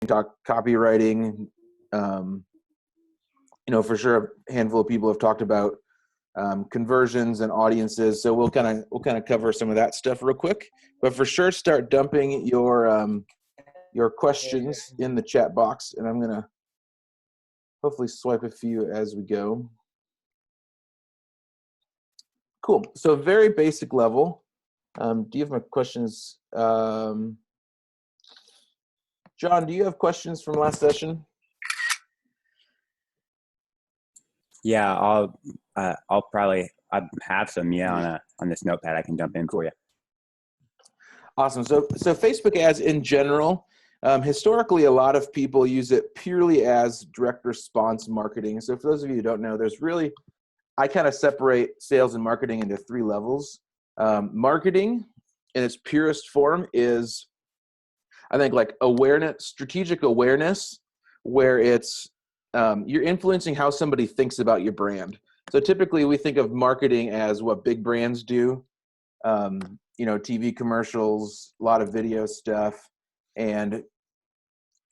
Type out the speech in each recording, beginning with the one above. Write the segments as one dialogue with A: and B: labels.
A: talk copywriting. For sure, a handful of people have talked about conversions and audiences. So we'll kind of cover some of that stuff real quick. But for sure, start dumping your questions in the chat box, and I'm gonna hopefully swipe a few as we go. Cool. So very basic level. Do you have my questions? John, do you have questions from last session?
B: Yeah, I'll probably have some on this notepad. I can jump in for you.
A: Awesome. So Facebook ads in general, historically, a lot of people use it purely as direct response marketing. So for those of you who don't know, I kind of separate sales and marketing into 3 levels. Marketing in its purest form is, I think, like strategic awareness, where it's you're influencing how somebody thinks about your brand. So typically we think of marketing as what big brands do, TV commercials, a lot of video stuff, and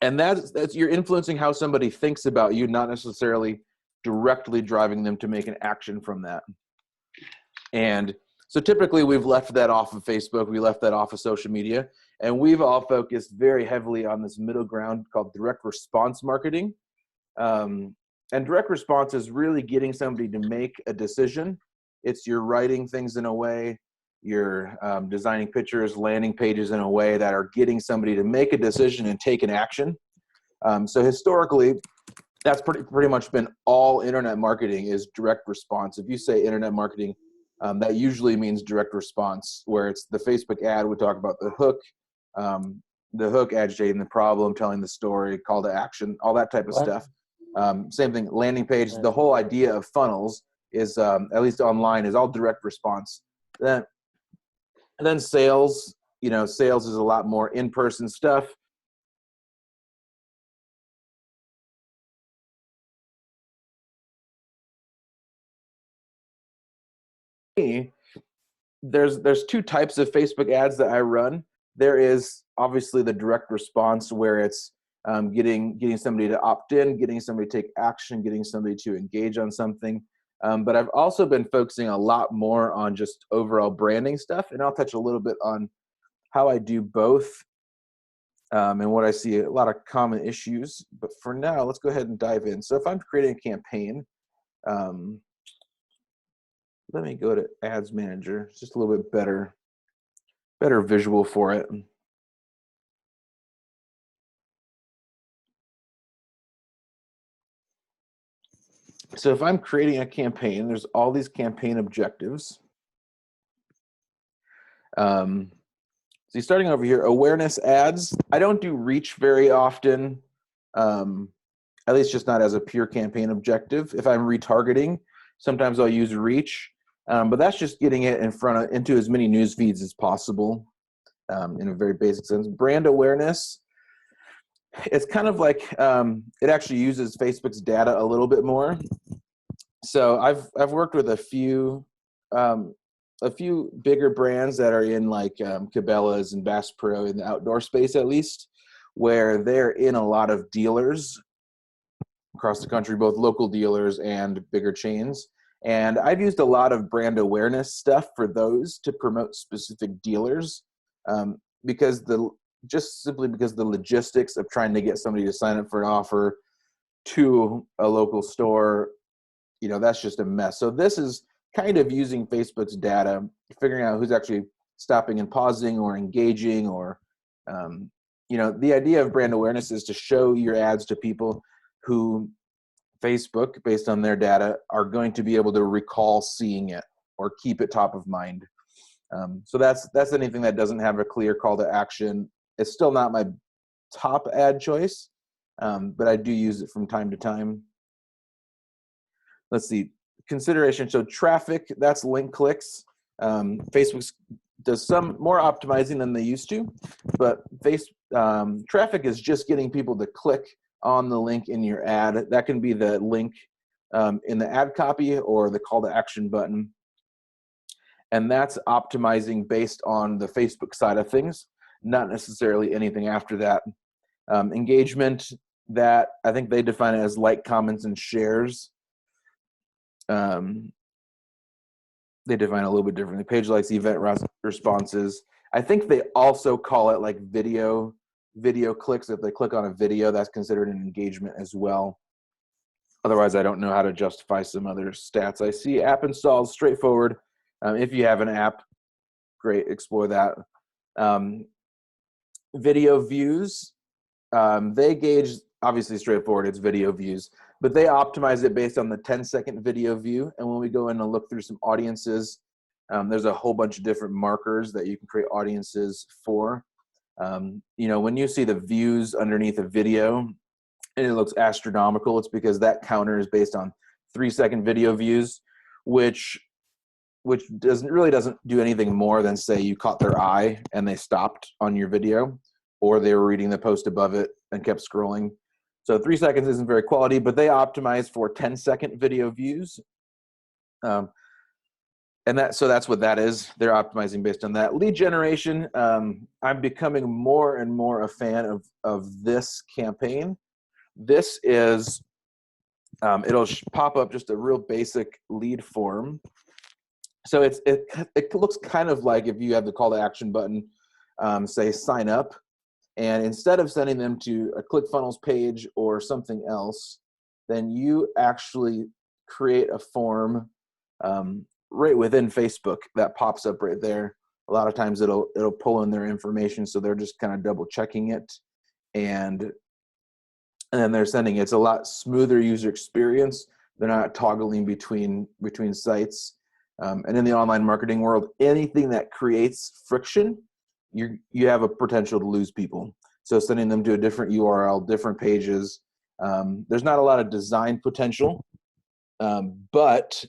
A: that's you're influencing how somebody thinks about you, not necessarily directly driving them to make an action from that. And so typically we've left that off of Facebook, we left that off of social media, and we've all focused very heavily on this middle ground called direct response marketing. And direct response is really getting somebody to make a decision. It's you're writing things in a way, you're designing pictures, landing pages in a way that are getting somebody to make a decision and take an action. So historically, that's pretty much been all internet marketing is direct response. If you say internet marketing, that usually means direct response, where it's the Facebook ad. We talk about the hook agitating the problem, telling the story, call to action, all that type of stuff. Same thing, landing page. The whole idea of funnels is, at least online, is all direct response. Then sales, sales is a lot more in-person stuff. There's 2 types of Facebook ads that I run. There is obviously the direct response, where it's getting somebody to opt in, getting somebody to take action, getting somebody to engage on something. But I've also been focusing a lot more on just overall branding stuff, and I'll touch a little bit on how I do both and what I see a lot of common issues. But for now, let's go ahead and dive in. So if I'm creating a campaign, let me go to Ads Manager. It's just a little bit better visual for it. So if I'm creating a campaign, there's all these campaign objectives. So you're starting over here, awareness ads. I don't do reach very often, at least just not as a pure campaign objective. If I'm retargeting, sometimes I'll use reach, but that's just getting it into as many news feeds as possible in a very basic sense. Brand awareness, it's kind of like it actually uses Facebook's data a little bit more. So I've worked with a few bigger brands that are in like Cabela's and Bass Pro in the outdoor space, at least, where they're in a lot of dealers across the country, both local dealers and bigger chains. And I've used a lot of brand awareness stuff for those to promote specific dealers, because the logistics of trying to get somebody to sign up for an offer to a local store, that's just a mess. So this is kind of using Facebook's data, figuring out who's actually stopping and pausing or engaging, or, the idea of brand awareness is to show your ads to people who Facebook, based on their data, are going to be able to recall seeing it or keep it top of mind. So that's anything that doesn't have a clear call to action. It's still not my top ad choice, but I do use it from time to time. Let's see, consideration. So traffic, that's link clicks. Facebook does some more optimizing than they used to, but traffic is just getting people to click on the link in your ad. That can be the link in the ad copy or the call to action button. And that's optimizing based on the Facebook side of things, not necessarily anything after that. Engagement, that I think they define it as like, comments, and shares. They define it a little bit differently. Page likes, event responses. I think they also call it like video clicks. If they click on a video, that's considered an engagement as well. Otherwise, I don't know how to justify some other stats. I see app installs, straightforward. If you have an app, great, explore that. Video views, they gauge, obviously straightforward, it's video views, but they optimize it based on the 10-second video view. And when we go in and look through some audiences, there's a whole bunch of different markers that you can create audiences for. When you see the views underneath a video and it looks astronomical, it's because that counter is based on 3-second video views, which doesn't do anything more than say you caught their eye and they stopped on your video, or they were reading the post above it and kept scrolling. So 3 seconds isn't very quality, but they optimize for 10-second video views. So that's what that is. They're optimizing based on that. Lead generation, I'm becoming more and more a fan of this campaign. This is, it'll pop up just a real basic lead form. So it looks kind of like if you have the call to action button, say sign up, and instead of sending them to a ClickFunnels page or something else, then you actually create a form right within Facebook that pops up right there. A lot of times it'll pull in their information, so they're just kind of double checking it, and then they're sending it. It's a lot smoother user experience. They're not toggling between sites. And in the online marketing world, anything that creates friction, you have a potential to lose people. So sending them to a different URL, different pages, there's not a lot of design potential, but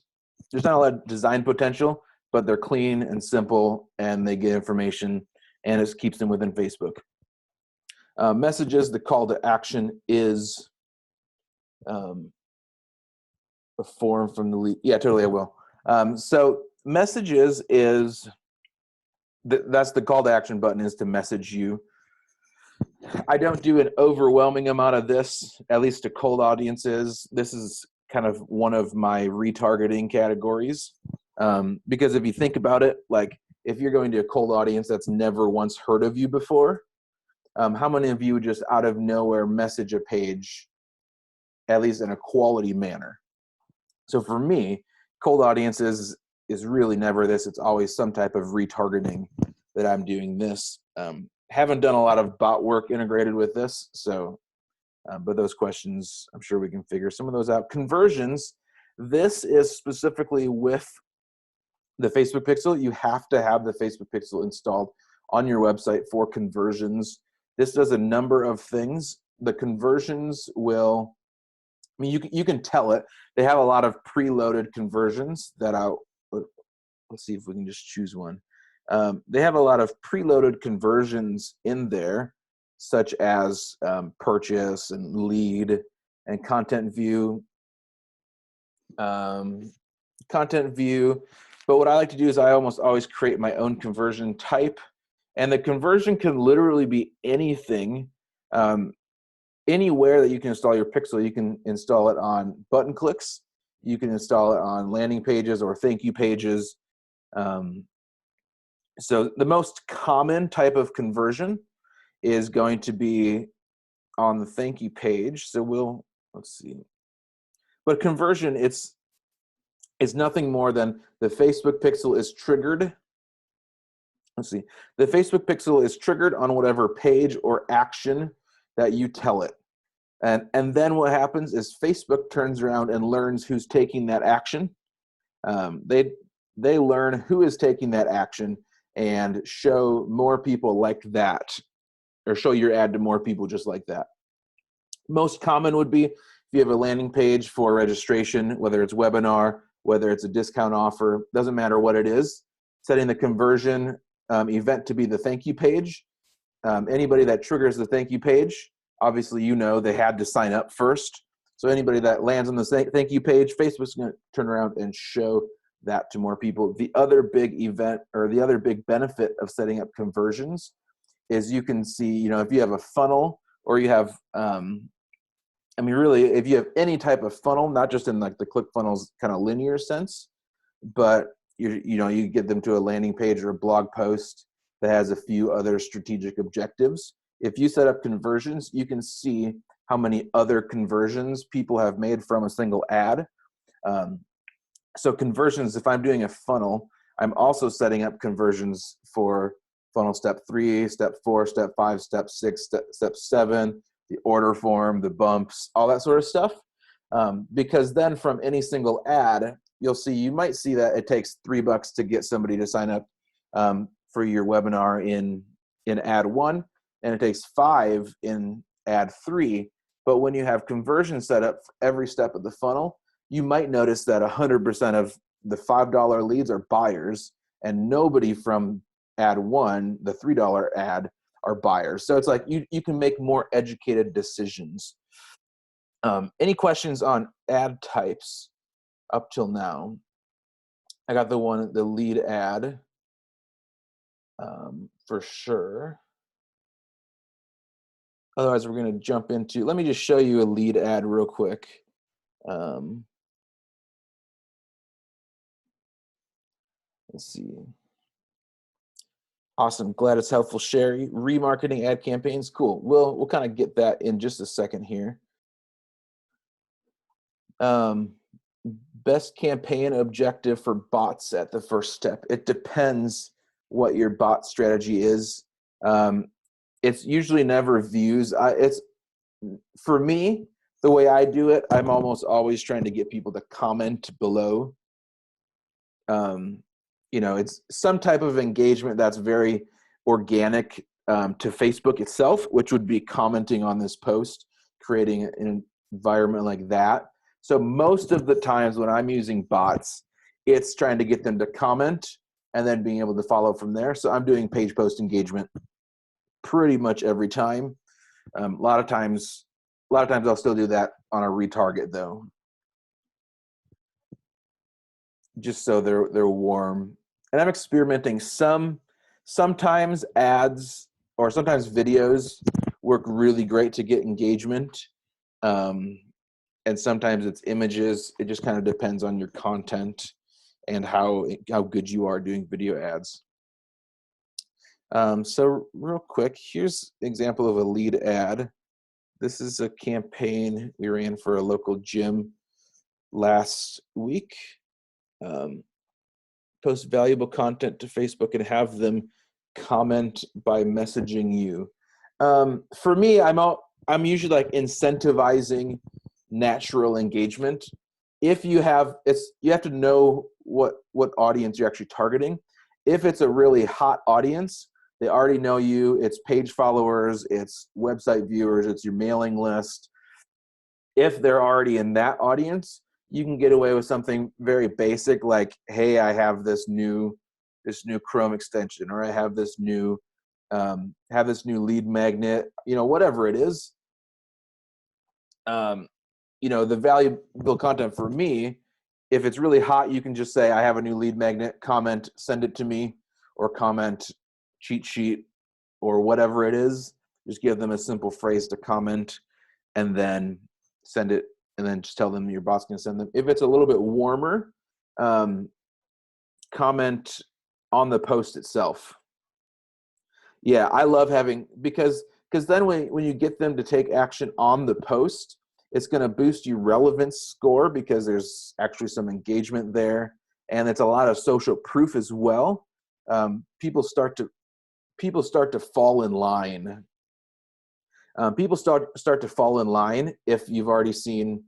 A: they're clean and simple, and they get information, and it keeps them within Facebook. Messages, the call to action is a form from the lead. Yeah, totally, I will. So messages is, that's the call to action button, is to message you. I don't do an overwhelming amount of this, at least to cold audiences. This is kind of one of my retargeting categories. Because if you think about it, like if you're going to a cold audience that's never once heard of you before, how many of you would just out of nowhere message a page, at least in a quality manner? So for me, cold audiences is really never this. It's always some type of retargeting that I'm doing this. Haven't done a lot of bot work integrated with this, so but those questions, I'm sure we can figure some of those out. Conversions, this is specifically with the Facebook Pixel. You have to have the Facebook Pixel installed on your website for conversions. This does a number of things. The conversions will, I mean, you can tell it. They have a lot of preloaded conversions that let's see if we can just choose one. They have a lot of preloaded conversions in there, such as purchase and lead and content view. But what I like to do is I almost always create my own conversion type, and the conversion can literally be anything. Anywhere that you can install your pixel, you can install it on button clicks, you can install it on landing pages or thank you pages. So the most common type of conversion is going to be on the thank you page. So let's see. But conversion, it's nothing more than the Facebook pixel is triggered. Let's see. The Facebook pixel is triggered on whatever page or action that you tell it. And then what happens is Facebook turns around and learns who's taking that action. They learn who is taking that action and show more people like that, or show your ad to more people just like that. Most common would be if you have a landing page for registration, whether it's webinar, whether it's a discount offer, doesn't matter what it is, setting the conversion event to be the thank you page. Anybody that triggers the thank you page, obviously, they had to sign up first. So anybody that lands on the thank you page, Facebook's going to turn around and show that to more people. The other big event, or the other big benefit of setting up conversions, is you can see, if you have a funnel or you have, I mean, really, if you have any type of funnel, not just in like the ClickFunnels kind of linear sense, but you get them to a landing page or a blog post that has a few other strategic objectives. If you set up conversions, you can see how many other conversions people have made from a single ad. So conversions, if I'm doing a funnel, I'm also setting up conversions for funnel step 3, step 4, step 5, step 6, step 7, the order form, the bumps, all that sort of stuff. Because then from any single ad, you might see that it takes $3 to get somebody to sign up for your webinar in ad 1, and it takes 5 in ad 3. But when you have conversion set up for every step of the funnel, you might notice that 100% of the $5 leads are buyers, and nobody from ad 1, the $3 ad, are buyers. So it's like you can make more educated decisions. Any questions on ad types up till now? I got the lead ad for sure. Otherwise, we're going to jump into, let me just show you a lead ad real quick. Let's see. Awesome. Glad it's helpful, Sherry. Remarketing ad campaigns. Cool. We'll kind of get that in just a second here. Best campaign objective for bots at the first step. It depends what your bot strategy is. It's usually never views. For me, the way I do it, I'm almost always trying to get people to comment below. It's some type of engagement that's very organic to Facebook itself, which would be commenting on this post, creating an environment like that. So most of the times when I'm using bots, it's trying to get them to comment and then being able to follow from there. So I'm doing page post engagement pretty much every time. A lot of times I'll still do that on a retarget though, just so they're warm. And I'm experimenting. Sometimes ads or sometimes videos work really great to get engagement. And sometimes it's images. It just kind of depends on your content and how good you are doing video ads. So real quick, here's an example of a lead ad. This is a campaign we ran for a local gym last week. Post valuable content to Facebook and have them comment by messaging you. For me, I'm usually like incentivizing natural engagement. If you have to know what audience you're actually targeting. If it's a really hot audience, they already know you, it's page followers, it's website viewers, it's your mailing list. If they're already in that audience, you can get away with something very basic like, hey, I have this new Chrome extension, or I have this new lead magnet, whatever it is. The valuable content for me, if it's really hot, you can just say, I have a new lead magnet, comment, send it to me, or comment cheat sheet, or whatever it is. Just give them a simple phrase to comment and then send it, and then just tell them your bot's going to send them. If it's a little bit warmer, comment on the post itself. Yeah, I love having, because then when you get them to take action on the post, it's going to boost your relevance score because there's actually some engagement there, and it's a lot of social proof as well. People start to fall in line. People start to fall in line if you've already seen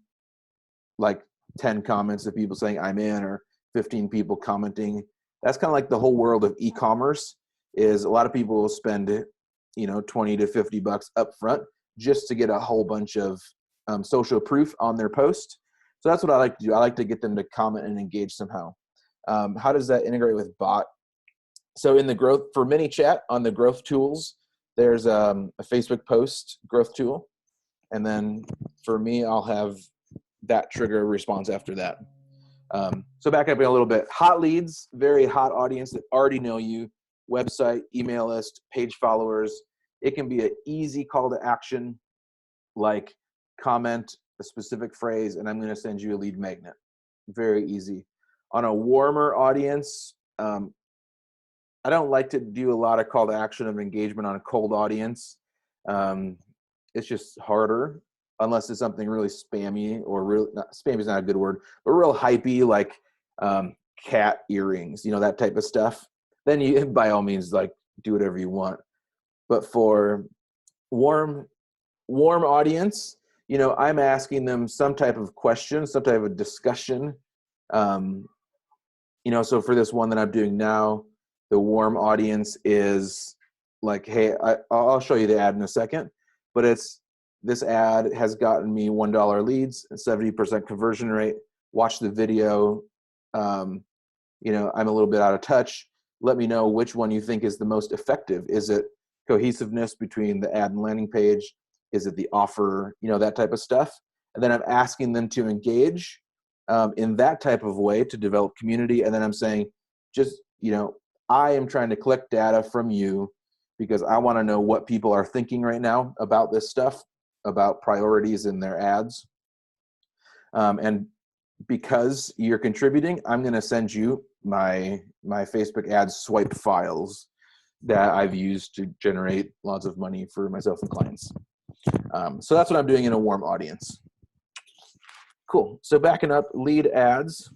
A: like 10 comments of people saying I'm in, or 15 people commenting. That's kind of like the whole world of e-commerce. Is a lot of people will spend $20 to $50 up front just to get a whole bunch of social proof on their post. So that's what I like to do. I like to get them to comment and engage somehow. How does that integrate with bot? So in the growth, for ManyChat on the growth tools, there's a Facebook post growth tool. And then for me, I'll have that trigger a response after that. So back up a little bit. Hot leads, very hot audience that already know you, website, email list, page followers. It can be an easy call to action. like, comment a specific phrase, and I'm going to send you a lead magnet. Very easy. On a warmer audience, I don't like to do a lot of call to action of engagement on a cold audience. It's just harder unless it's something really spammy or real. Not, spammy is not a good word, but real hypey, like cat earrings, that type of stuff. Then you, by all means, like, do whatever you want. But for warm audience, I'm asking them some type of question, some type of discussion. So for this one that I'm doing now, the warm audience is like, hey, I'll show you the ad in a second, but this ad has gotten me $1 leads and 70% conversion rate. Watch the video. I'm a little bit out of touch. Let me know which one you think is the most effective. Is it cohesiveness between the ad and landing page? Is it the offer? That type of stuff. And then I'm asking them to engage in that type of way to develop community. And then I'm saying, just, I am trying to collect data from you because I want to know what people are thinking right now about this stuff, about priorities in their ads. And because you're contributing, I'm going to send you my Facebook ads swipe files that I've used to generate lots of money for myself and clients. So that's what I'm doing in a warm audience. Cool. So backing up, lead ads.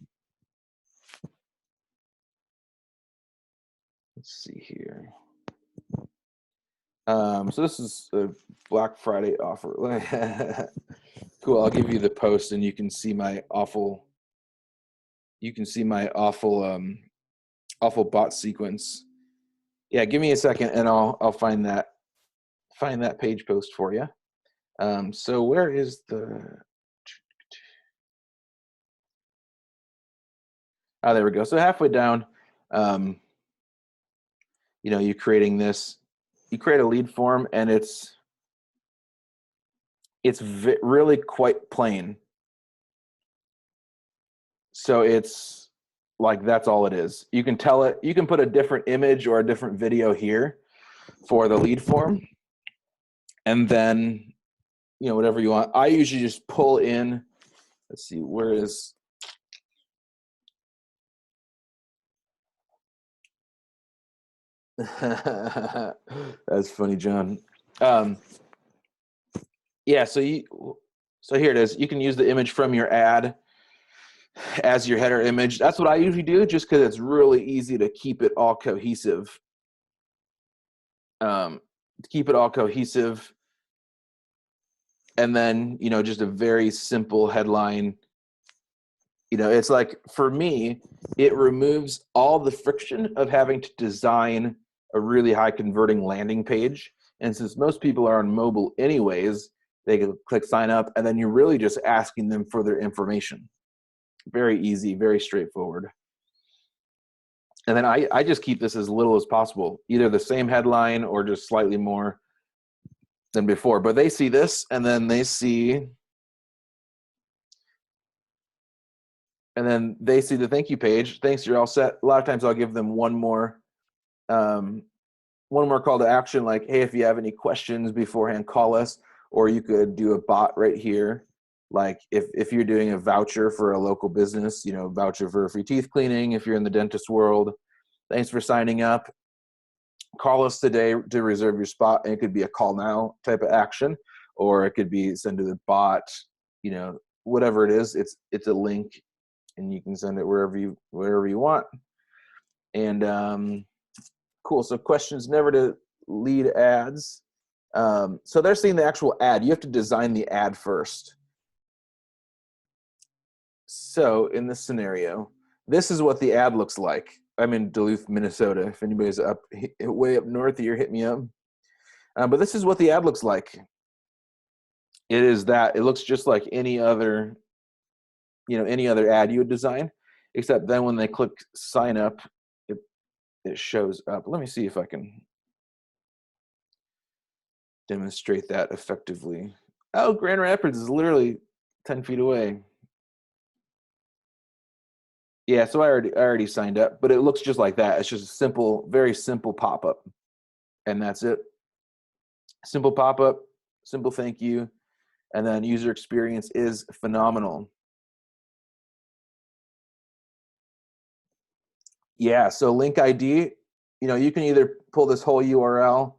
A: Let's see here. So this is a Black Friday offer. Cool. I'll give you the post, and you can see my awful. Awful bot sequence. Yeah, give me a second, and I'll find that page post for you. So where is the? Oh, there we go. So halfway down, you're creating this. You create a lead form, and it's really quite plain. So it's like, that's all it is. You can tell it. You can put a different image or a different video here for the lead form, and then whatever you want. I usually just pull in. Let's see, where is? That's funny, John. Yeah, so here it is. You can use the image from your ad as your header image. That's what I usually do, just because it's really easy to keep it all cohesive. And then just a very simple headline. It's like, for me, it removes all the friction of having to design a really high converting landing page. And since most people are on mobile anyways, they can click sign up, and then you're really just asking them for their information. Very easy, very straightforward. And then I just keep this as little as possible, either the same headline or just slightly more than before. But they see this, and then they see the thank you page. Thanks, you're all set. A lot of times I'll give them one more call to action, like, hey, if you have any questions beforehand, call us. Or you could do a bot right here. Like, if you're doing a voucher for a local business, voucher for free teeth cleaning, if you're in the dentist world, thanks for signing up. Call us today to reserve your spot. And it could be a call now type of action, or it could be send to the bot, whatever it is. It's a link, and you can send it wherever you want. And cool. So questions never to lead ads. So they're seeing the actual ad. You have to design the ad first. So in this scenario, this is what the ad looks like. I'm in Duluth, Minnesota. If anybody's way up north here, hit me up. But this is what the ad looks like. It looks just like any other ad you would design, except then when they click sign up, it shows up. Let me see if I can demonstrate that effectively. Oh, Grand Rapids is literally 10 feet away. Yeah, so I already signed up, but it looks just like that. It's just a simple, very simple pop-up, and that's it. Simple pop-up, simple thank you. And then user experience is phenomenal. Yeah, so link ID, you can either pull this whole URL.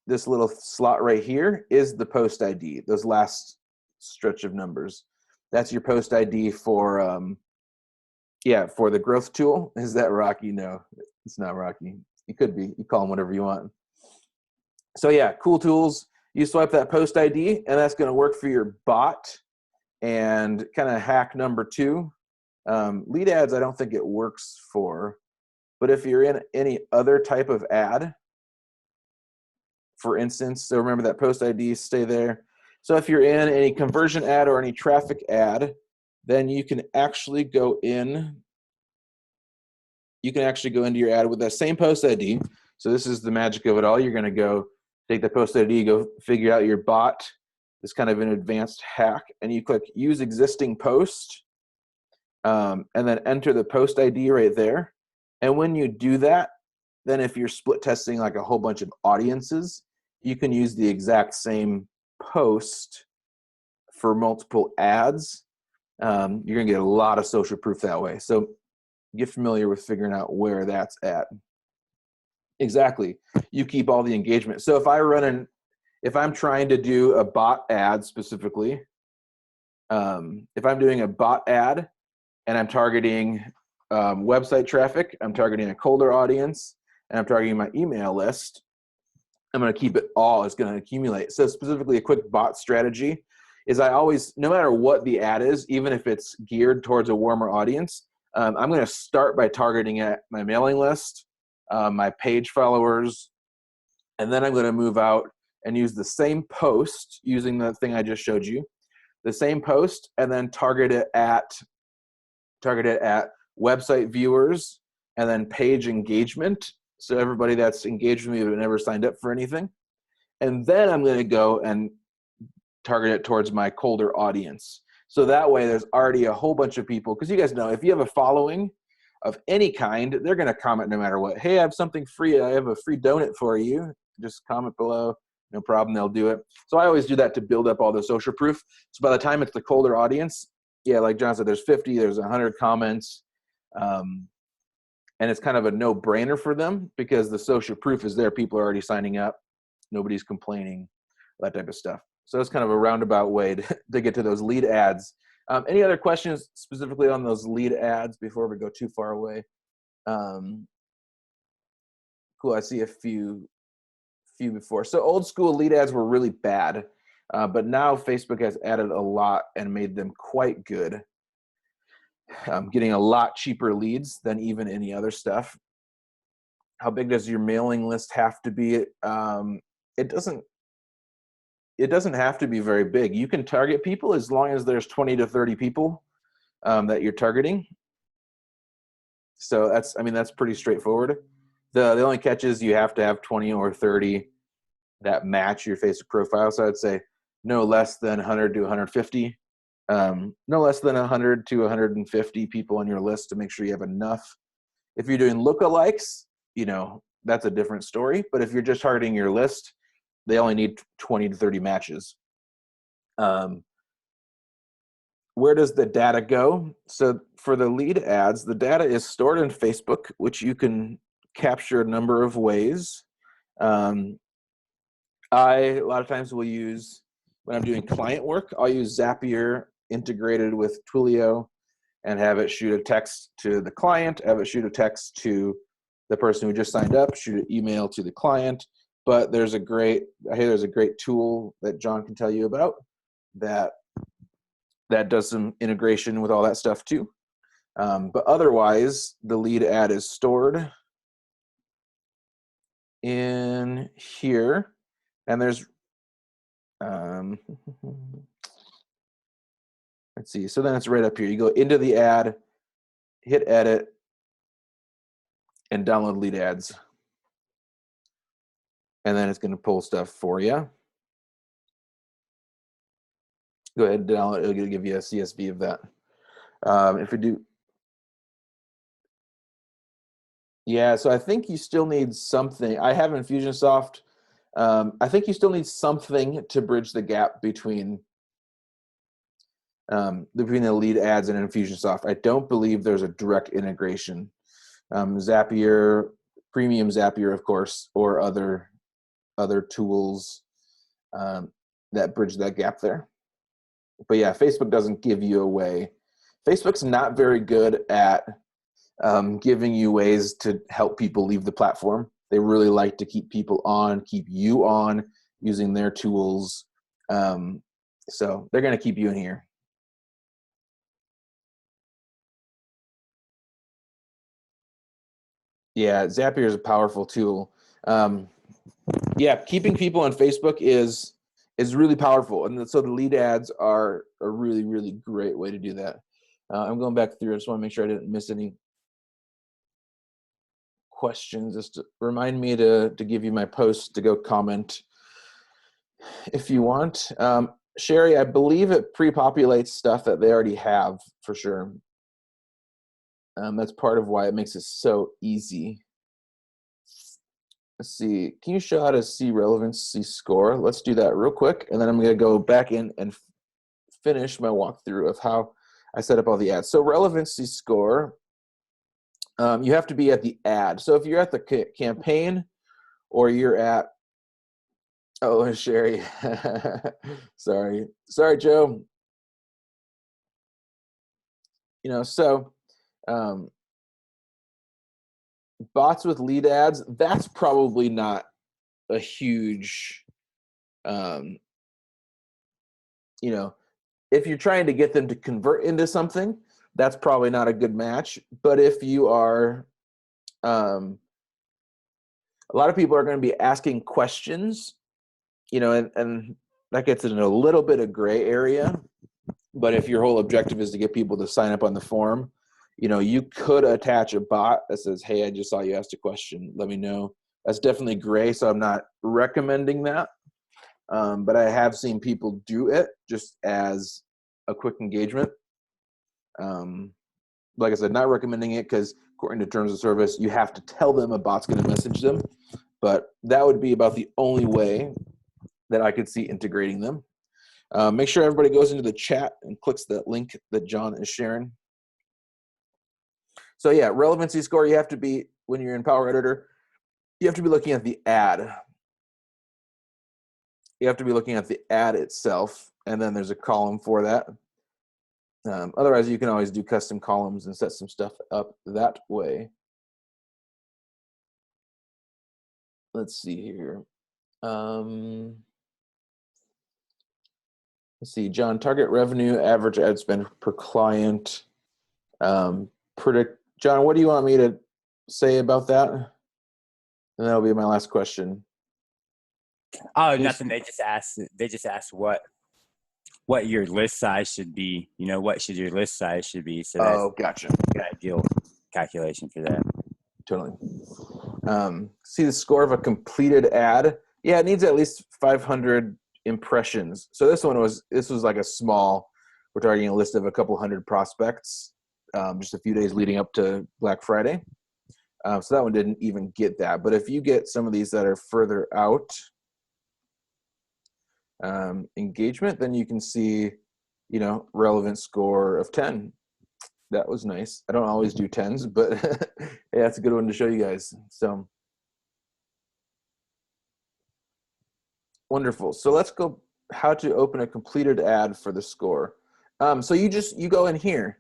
A: This little slot right here is the post ID, those last stretch of numbers. That's your post ID for the growth tool. Is that Rocky? No, it's not Rocky. It could be. You call them whatever you want. So yeah, cool tools. You swipe that post ID, and that's going to work for your bot. And kind of hack number 2, lead ads, I don't think it works for. But if you're in any other type of ad, for instance, so remember that post ID, stay there. So if you're in any conversion ad or any traffic ad, then you can actually go into your ad with that same post ID. So this is the magic of it all. You're going to go take the post ID, go figure out your bot. It's kind of an advanced hack, and you click use existing post, and then enter the post ID right there. And when you do that, then if you're split testing like a whole bunch of audiences, you can use the exact same post for multiple ads. You're gonna get a lot of social proof that way. So get familiar with figuring out where that's at. Exactly. You keep all the engagement. So if I'm trying to do a bot ad specifically, if I'm doing a bot ad and I'm targeting website traffic, I'm targeting a colder audience, and I'm targeting my email list, I'm going to keep it all. It's going to accumulate. So specifically, a quick bot strategy is I always, no matter what the ad is, even if it's geared towards a warmer audience, I'm going to start by targeting at my mailing list, my page followers, and then I'm going to move out and use the same post using the thing I just showed you, the same post, and then target it at website viewers and then page engagement. So everybody that's engaged with me but never signed up for anything. And then I'm going to go and target it towards my colder audience. So that way there's already a whole bunch of people, because you guys know if you have a following of any kind, they're going to comment no matter what. Hey, I have something free. I have a free donut for you. Just comment below. No problem. They'll do it. So I always do that to build up all the social proof. So by the time it's the colder audience, yeah, like John said, there's 50, there's 100 comments. And it's kind of a no-brainer for them because the social proof is there. People are already signing up. Nobody's complaining, that type of stuff. So it's kind of a roundabout way to get to those lead ads. Any other questions specifically on those lead ads before we go too far away? Cool, I see a few before. So old school lead ads were really bad, but now Facebook has added a lot and made them quite good. Getting a lot cheaper leads than even any other stuff. How big does your mailing list have to be? It doesn't have to be very big. You can target people as long as there's 20 to 30 people that you're targeting. So that's pretty straightforward. The only catch is you have to have 20 or 30 that match your Facebook profile. So I'd say no less than 100 to 150. No less than 100 to 150 people on your list to make sure you have enough. If you're doing lookalikes, that's a different story. But if you're just targeting your list, they only need 20 to 30 matches. Where does the data go? So for the lead ads, the data is stored in Facebook, which you can capture a number of ways. A lot of times will use, when I'm doing client work, I'll use Zapier integrated with Twilio and have it shoot a text to the client, have it shoot a text to the person who just signed up, shoot an email to the client. But there's a great tool that John can tell you about that does some integration with all that stuff too. But otherwise, the lead ad is stored in here, and there's let's see. So then it's right up here. You go into the ad, hit edit, and download lead ads. And then it's going to pull stuff for you. Go ahead and download it. It'll give you a CSV of that. If we do, yeah, so I think you still need something. I have Infusionsoft. I think you still need something to bridge the gap between the lead ads and Infusionsoft. I don't believe there's a direct integration. Zapier, Premium Zapier, of course, or other tools that bridge that gap there. But yeah, Facebook doesn't give you a way. Facebook's not very good at giving you ways to help people leave the platform. They really like to keep people on, keep you on using their tools. So they're going to keep you in here. Yeah, Zapier is a powerful tool. Yeah, keeping people on Facebook is really powerful, and so the lead ads are a really, really great way to do that. I'm going back through. I just want to make sure I didn't miss any questions. Just to remind me to give you my post to go comment if you want. Sherry, I believe it pre-populates stuff that they already have for sure. That's part of why it makes it so easy. Let's see, can you show how to see relevancy score? Let's do that real quick, and then I'm going to go back in and finish my walkthrough of how I set up all the ads. So relevancy score, you have to be at the ad. So if you're at the campaign or you're at, oh, Sherry, sorry, Joe. You know, so bots with lead ads, that's probably not a huge, you know, if you're trying to get them to convert into something, that's probably not a good match. But if you are, a lot of people are going to be asking questions, you know, and that gets into a little bit of gray area. But if your whole objective is to get people to sign up on the form, you know, you could attach a bot that says, hey, I just saw you asked a question. Let me know. That's definitely gray, so I'm not recommending that. But I have seen people do it just as a quick engagement. Like I said, not recommending it because according to terms of service, you have to tell them a bot's going to message them. But that would be about the only way that I could see integrating them. Make sure everybody goes into the chat and clicks that link that John is sharing. So yeah, relevancy score, you have to be, when you're in Power Editor, you have to be looking at the ad. You have to be looking at the ad itself, and then there's a column for that. Otherwise, you can always do custom columns and set some stuff up that way. Let's see here. Let's see, John, target revenue, average ad spend per client. Predict, John, what do you want me to say about that? And that'll be my last question.
B: Oh, nothing. They just asked what your list size should be. You know, what should your list size should be? So that's
A: gotcha.
B: an ideal calculation for that.
A: Totally. See the score of a completed ad. Yeah, it needs at least 500 impressions. So this was like a small, we're targeting a list of a couple hundred prospects, just a few days leading up to Black Friday. So that one didn't even get that. But if you get some of these that are further out, engagement, then you can see, you know, relevant score of 10. That was nice. I don't always do 10s, but yeah, that's a good one to show you guys. So wonderful. So let's go how to open a completed ad for the score. So you go in here,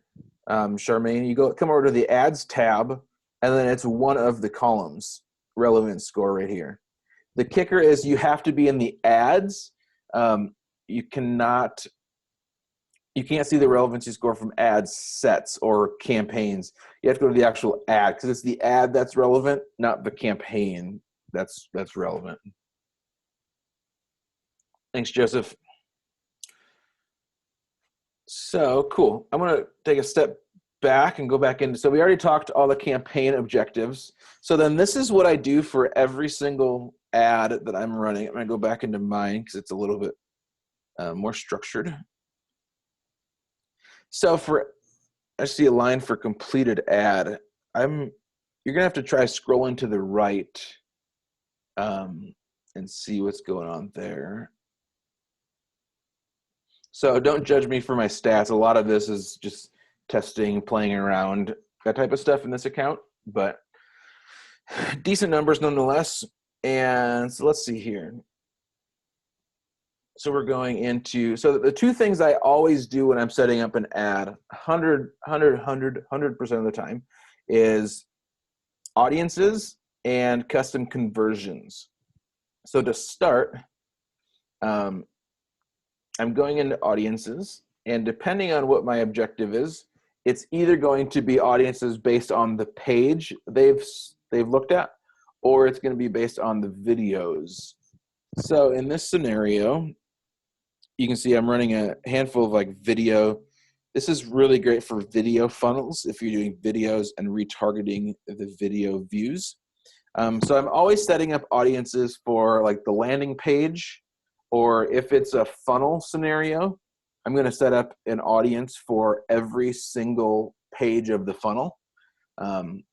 A: Charmaine, you come over to the ads tab, and then it's one of the columns, relevant score right here. The kicker is you have to be in the ads. You can't see the relevancy score from ad sets or campaigns. You have to go to the actual ad because it's the ad that's relevant, not the campaign that's relevant. Thanks, Joseph. So cool. I'm going to take a step back and go back into, so we already talked all the campaign objectives. So then this is what I do for every single ad that I'm running. I'm going to go back into mine because it's a little bit more structured. So I see a line for completed ad. You're going to have to try scrolling to the right. And and see what's going on there. So don't judge me for my stats. A lot of this is just testing, playing around, that type of stuff in this account, but decent numbers nonetheless. And so let's see here. So we're going into, so the two things I always do when I'm setting up an ad 100% of the time is audiences and custom conversions. So to start, I'm going into audiences, and depending on what my objective is, it's either going to be audiences based on the page they've looked at, or it's going to be based on the videos. So in this scenario, you can see I'm running a handful of like video. This is really great for video funnels if you're doing videos and retargeting the video views. So I'm always setting up audiences for like the landing page, or if it's a funnel scenario, I'm going to set up an audience for every single page of the funnel. I mean,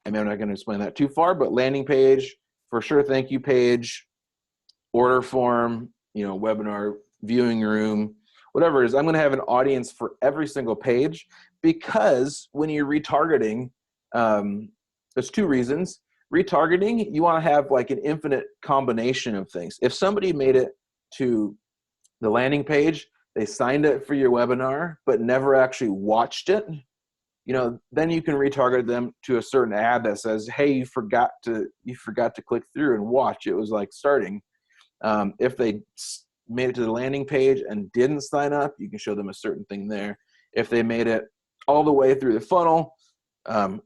A: I'm not going to explain that too far, but landing page, for sure, thank you page, order form, webinar, viewing room, whatever it is, I'm going to have an audience for every single page, because when you're retargeting, there's two reasons. Retargeting, you want to have like an infinite combination of things. If somebody made it to the landing page, they signed up for your webinar, but never actually watched it, then you can retarget them to a certain ad that says, hey, you forgot to click through and watch. It was like starting. If they made it to the landing page and didn't sign up, you can show them a certain thing there. If they made it all the way through the funnel,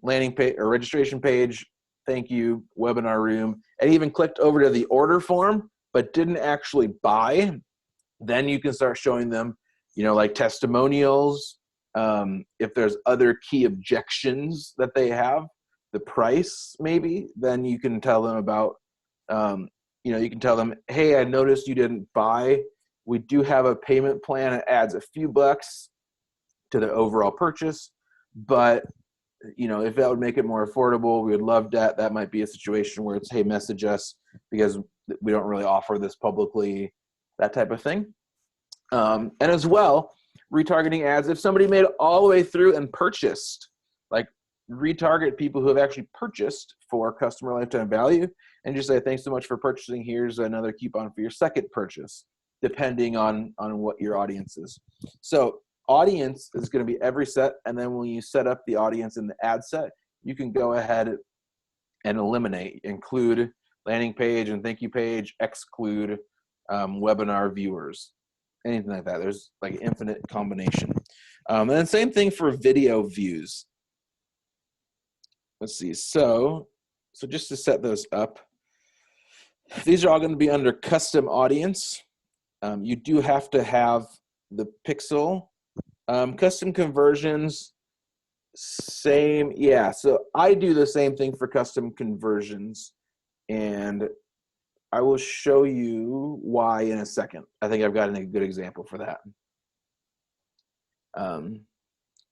A: landing page or registration page, thank you, webinar room, and even clicked over to the order form, but didn't actually buy, then you can start showing them, like testimonials. If there's other key objections that they have, the price maybe, then you can tell them about, you can tell them, hey, I noticed you didn't buy. We do have a payment plan. It adds a few bucks to the overall purchase, but if that would make it more affordable, we would love that. That might be a situation where it's, hey, message us because we don't really offer this publicly, that type of thing. And as well, retargeting ads, if somebody made it all the way through and purchased, like retarget people who have actually purchased for customer lifetime value and just say, thanks so much for purchasing. Here's another coupon for your second purchase, depending on what your audience is. So audience is going to be every set. And then when you set up the audience in the ad set, you can go ahead and include landing page and thank you page, exclude webinar viewers, anything like that. There's like infinite combination. And then same thing for video views. Let's see. So just to set those up, these are all going to be under custom audience. You do have to have the pixel. Custom conversions, same. Yeah, so I do the same thing for custom conversions, and I will show you why in a second. I think I've got a good example for that.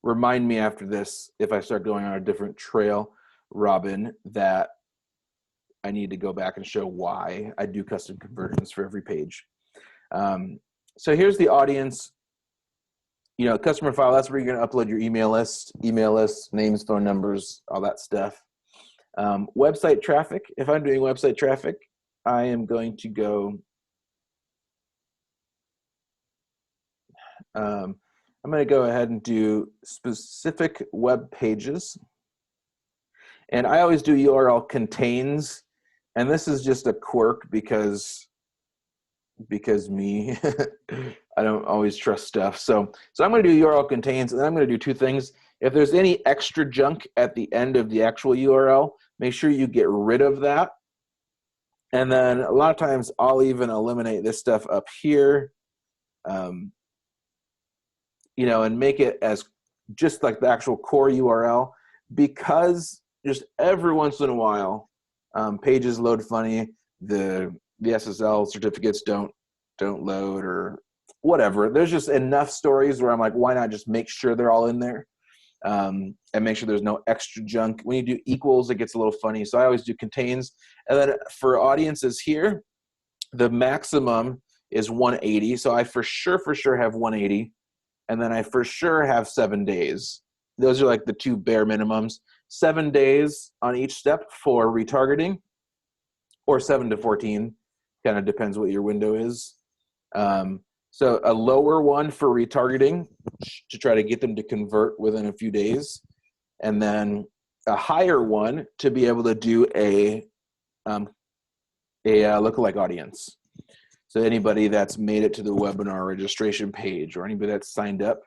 A: Remind me after this, if I start going on a different trail, Robin, that I need to go back and show why I do custom conversions for every page. So here's the audience, customer file. That's where you're going to upload your email list, names, phone numbers, all that stuff. Website traffic. If I'm doing website traffic, I am going to go, I'm going to go ahead and do specific web pages. And I always do URL contains, and this is just a quirk because me, I don't always trust stuff. So I'm going to do URL contains, and then I'm going to do two things. If there's any extra junk at the end of the actual URL, make sure you get rid of that. And then a lot of times I'll even eliminate this stuff up here, and make it as just like the actual core URL, because just every once in a while, pages load funny, the SSL certificates don't load or whatever. There's just enough stories where I'm like, why not just make sure they're all in there, and make sure there's no extra junk. When you do equals, it gets a little funny. So I always do contains. And then for audiences here, The maximum is 180. So I for sure have 180. And then I for sure have 7 days. Those are like the two bare minimums. 7 days on each step for retargeting, or 7 to 14. Kind of depends what your window is. So a lower one for retargeting to try to get them to convert within a few days. And then a higher one to be able to do a lookalike audience. So anybody that's made it to the webinar registration page, or anybody that's signed up,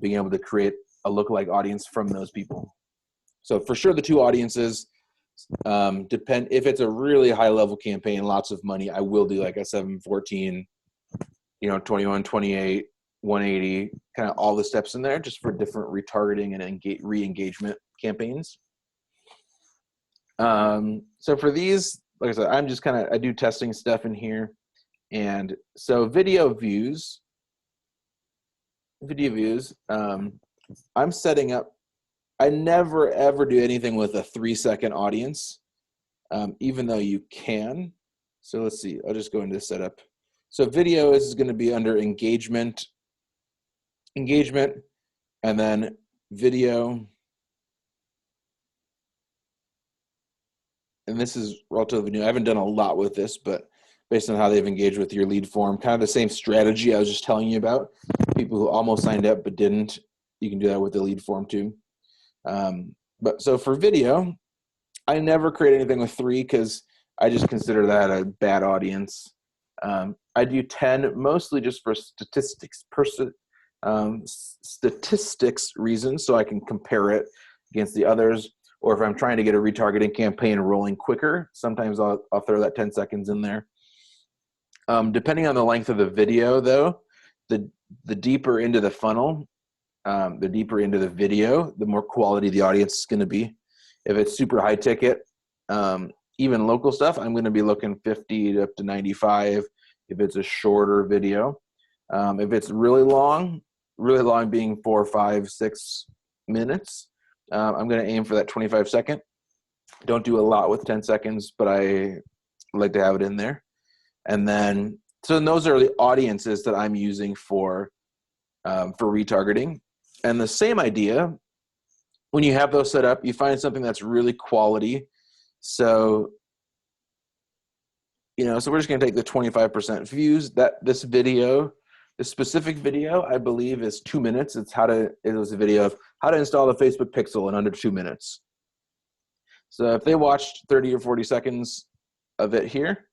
A: being able to create a lookalike audience from those people. So for sure the two audiences depend. If it's a really high level campaign, lots of money, I will do like a 714, 21, 28, 180, kind of all the steps in there just for different retargeting and re-engagement campaigns. So for these, like I said, I'm just I do testing stuff in here. And so video views, I'm setting up, I never ever do anything with a 3-second audience, even though you can. So let's see, I'll just go into setup. So video is going to be under engagement, and then video. And this is relatively new. I haven't done a lot with this, but based on how they've engaged with your lead form, kind of the same strategy I was just telling you about. People who almost signed up but didn't, you can do that with the lead form too. But so for video, I never create anything with 3 because I just consider that a bad audience. I do 10 mostly just for statistics reasons, so I can compare it against the others. Or if I'm trying to get a retargeting campaign rolling quicker, sometimes I'll throw that 10 seconds in there. Depending on the length of the video, though, the deeper into the funnel, the deeper into the video, the more quality the audience is going to be. If it's super high ticket, even local stuff, I'm going to be looking 50 to up to 95 if it's a shorter video. If it's really long being 4, 5, 6 minutes, I'm going to aim for that 25-second. Don't do a lot with 10 seconds, but I like to have it in there. And then, so those are the audiences that I'm using for retargeting. And the same idea, when you have those set up, you find something that's really quality. So, so we're just going to take the 25% views. This specific video, I believe, is 2 minutes. It was a video of how to install the Facebook Pixel in under 2 minutes. So if they watched 30 or 40 seconds of it here,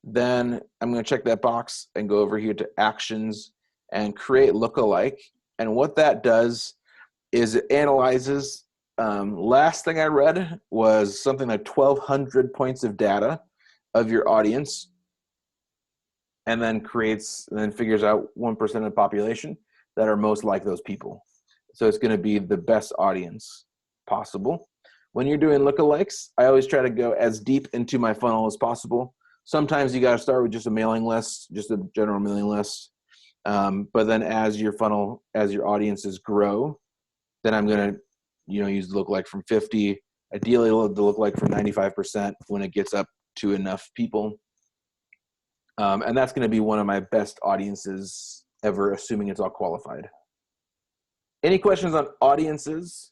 A: then I'm going to check that box and go over here to actions and create lookalike. And what that does is it analyzes, last thing I read was something like 1,200 points of data of your audience, and then figures out 1% of the population that are most like those people. So it's going to be the best audience possible. When you're doing lookalikes, I always try to go as deep into my funnel as possible. Sometimes you got to start with just a mailing list, just a general mailing list. But then as your audiences grow, then I'm going to, use the lookalike from 50. Ideally, the lookalike from 95% when it gets up to enough people. And that's going to be one of my best audiences ever, assuming it's all qualified. Any questions on audiences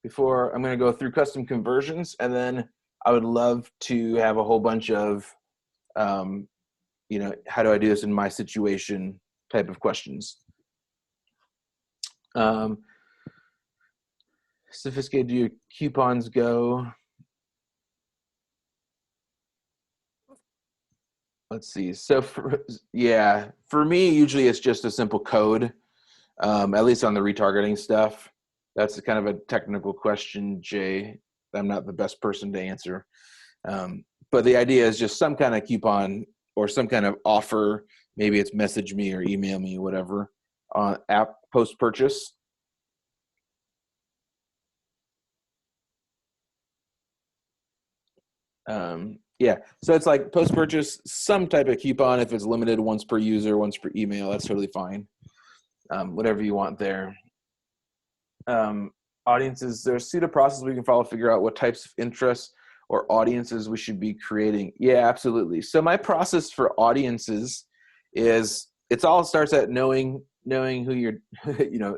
A: before I'm going to go through custom conversions? And then I would love to have a whole bunch of, how do I do this in my situation type of questions. Sophisticated, do your coupons go? Let's see. So for me, usually it's just a simple code, at least on the retargeting stuff. That's kind of a technical question, Jay. I'm not the best person to answer. But the idea is just some kind of coupon or some kind of offer. Maybe it's message me or email me, whatever, on app post-purchase. So it's like post-purchase, some type of coupon. If it's limited, once per user, once per email, that's totally fine. Whatever you want there. Audiences, there's pseudo process we can follow, figure out what types of interests or audiences we should be creating. Yeah, absolutely. So my process for audiences is it all starts at knowing who you're,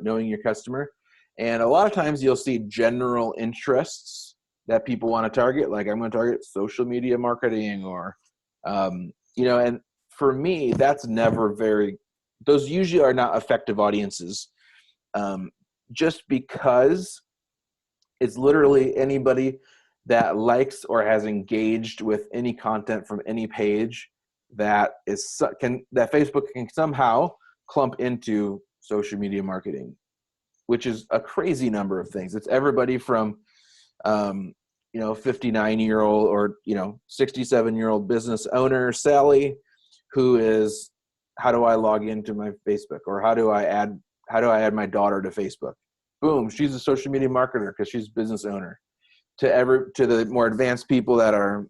A: knowing your customer. And a lot of times you'll see general interests that people want to target. Like I'm going to target social media marketing or, and for me, those usually are not effective audiences. Just because it's literally anybody that likes or has engaged with any content from any page that Facebook can somehow clump into social media marketing, which is a crazy number of things. It's everybody from 59-year-old or 67-year-old business owner Sally, who is, how do I log into my Facebook, or how do I add my daughter to Facebook? Boom, she's a social media marketer because she's a business owner. To the more advanced people that are,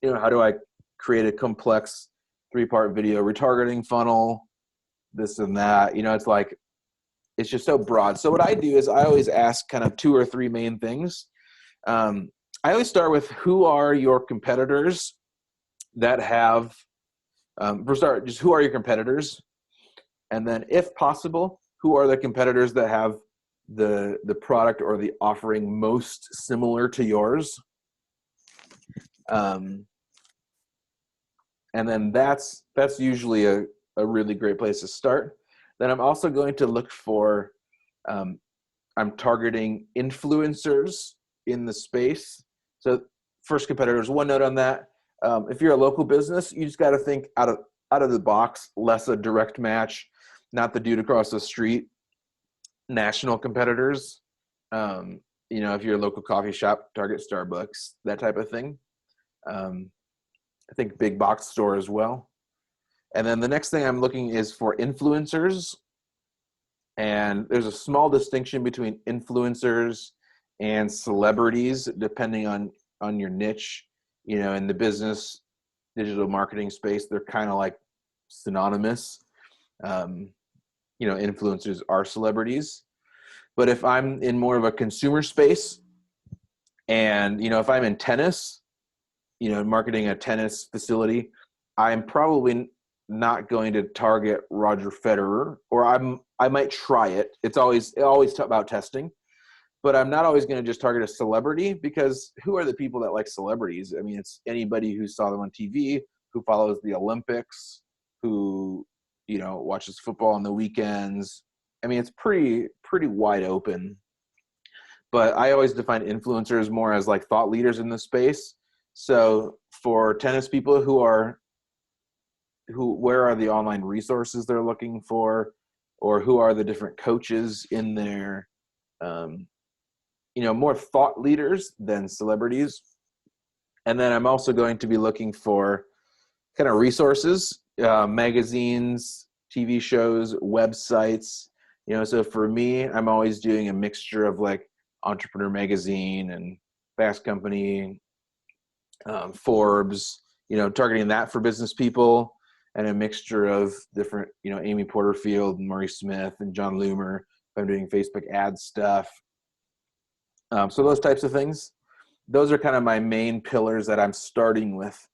A: how do I create a complex 3-part video retargeting funnel, this and that. It's like, it's just so broad. So what I do is I always ask kind of 2 or 3 main things. I always start with, who are your competitors that have, just who are your competitors? And then if possible, who are the competitors that have the product or the offering most similar to yours? And then that's usually a really great place to start. Then I'm also going to look for, I'm targeting influencers in the space. So first, competitors, one note on that. If you're a local business, you just got to think out of the box, less a direct match, not the dude across the street. National competitors, if you're a local coffee shop, target Starbucks, that type of thing. I think big box store as well. And then the next thing I'm looking is for influencers. And there's a small distinction between influencers and celebrities, depending on your niche. In the business digital marketing space, they're kind of like synonymous. Influencers are celebrities. But if I'm in more of a consumer space, and if I'm in tennis, marketing a tennis facility, I'm probably not going to target Roger Federer, or I might try it. It's always about testing, but I'm not always going to just target a celebrity, because who are the people that like celebrities? I mean, it's anybody who saw them on TV, who follows the Olympics, who watches football on the weekends. I mean, it's pretty wide open. But I always define influencers more as like thought leaders in the space. So for tennis people, where are the online resources they're looking for, or who are the different coaches in there? More thought leaders than celebrities. And then I'm also going to be looking for kind of resources, magazines, TV shows, websites. So for me, I'm always doing a mixture of like Entrepreneur Magazine and Fast Company, Forbes, targeting that for business people, and a mixture of different, Amy Porterfield and Murray Smith and John Loomer, if I'm doing Facebook ad stuff. So those types of things, those are kind of my main pillars that I'm starting with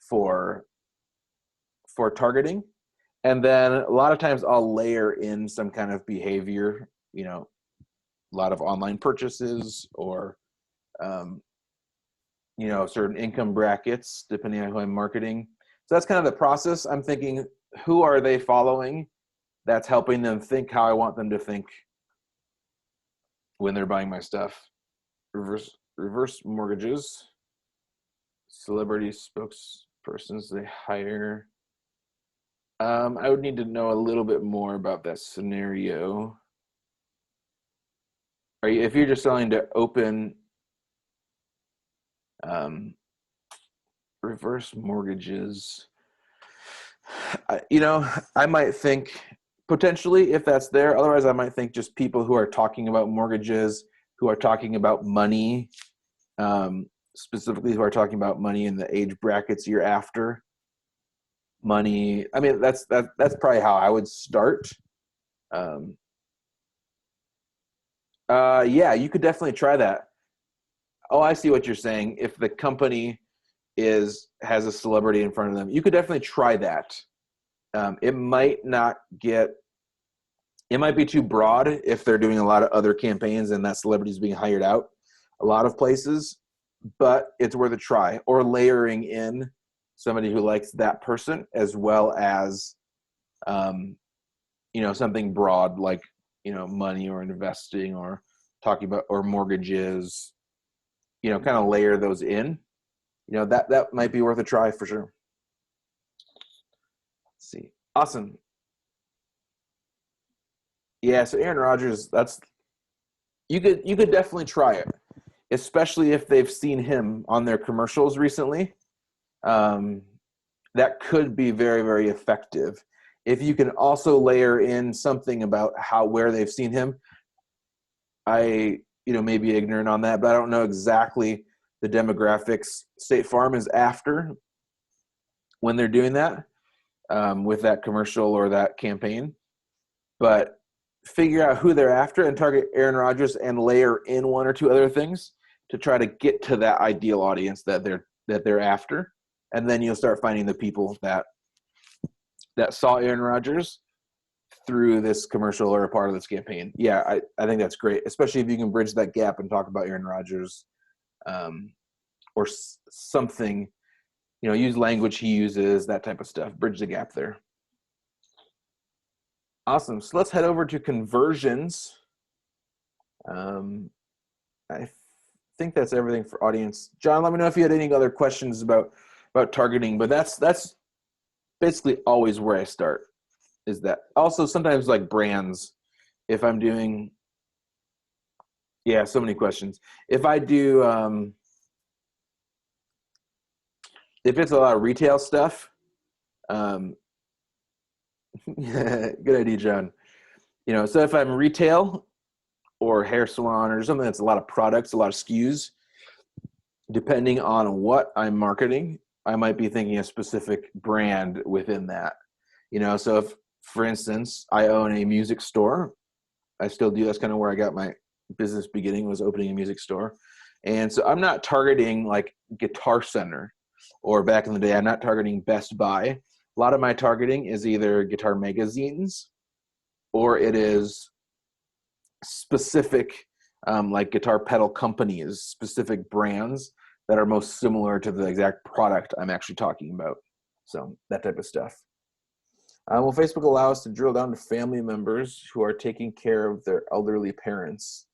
A: for targeting. And then a lot of times I'll layer in some kind of behavior, a lot of online purchases, or, certain income brackets, depending on who I'm marketing. So that's kind of the process. I'm thinking, who are they following that's helping them think how I want them to think when they're buying my stuff. Reverse mortgages, celebrity spokespersons they hire. I would need to know a little bit more about that scenario. If you're just selling to open reverse mortgages, I might think potentially if that's there. Otherwise, I might think just people who are talking about mortgages, who are talking about money, specifically who are talking about money in the age brackets you're after. Money. I mean, that's probably how I would start. Yeah, you could definitely try that. Oh, I see what you're saying. If the company has a celebrity in front of them, you could definitely try that. It might not get. It might be too broad if they're doing a lot of other campaigns and that celebrity is being hired out a lot of places, but it's worth a try. Or layering in somebody who likes that person as well as, something broad like, money or investing or talking about or mortgages, kind of layer those in. That might be worth a try for sure. Let's see. Awesome. Yeah, so Aaron Rodgers, you could definitely try it, especially if they've seen him on their commercials recently. That could be very, very effective. If you can also layer in something about where they've seen him, I may be ignorant on that, but I don't know exactly the demographics State Farm is after when they're doing that with that commercial or that campaign. But figure out who they're after and target Aaron Rodgers and layer in one or two other things to try to get to that ideal audience that they're after. And then you'll start finding the people that saw Aaron Rodgers through this commercial or a part of this campaign. Yeah, I think that's great, especially if you can bridge that gap and talk about Aaron Rodgers or something, use language he uses, that type of stuff, bridge the gap there. Awesome. So let's head over to conversions. I think that's everything for audience. John, let me know if you had any other questions about targeting, but that's basically always where I start. Is that also sometimes like brands, if I'm doing, so many questions. If I do, if it's a lot of retail stuff, good idea, John. So if I'm retail or hair salon or something that's a lot of products, a lot of SKUs, depending on what I'm marketing, I might be thinking a specific brand within that. So if, for instance, I own a music store, I still do. That's kind of where I got my business beginning, was opening a music store. And so I'm not targeting like Guitar Center, or back in the day, I'm not targeting Best Buy. A lot of my targeting is either guitar magazines or it is specific like guitar pedal companies, specific brands that are most similar to the exact product I'm actually talking about. So that type of stuff. Will Facebook allow us to drill down to family members who are taking care of their elderly parents?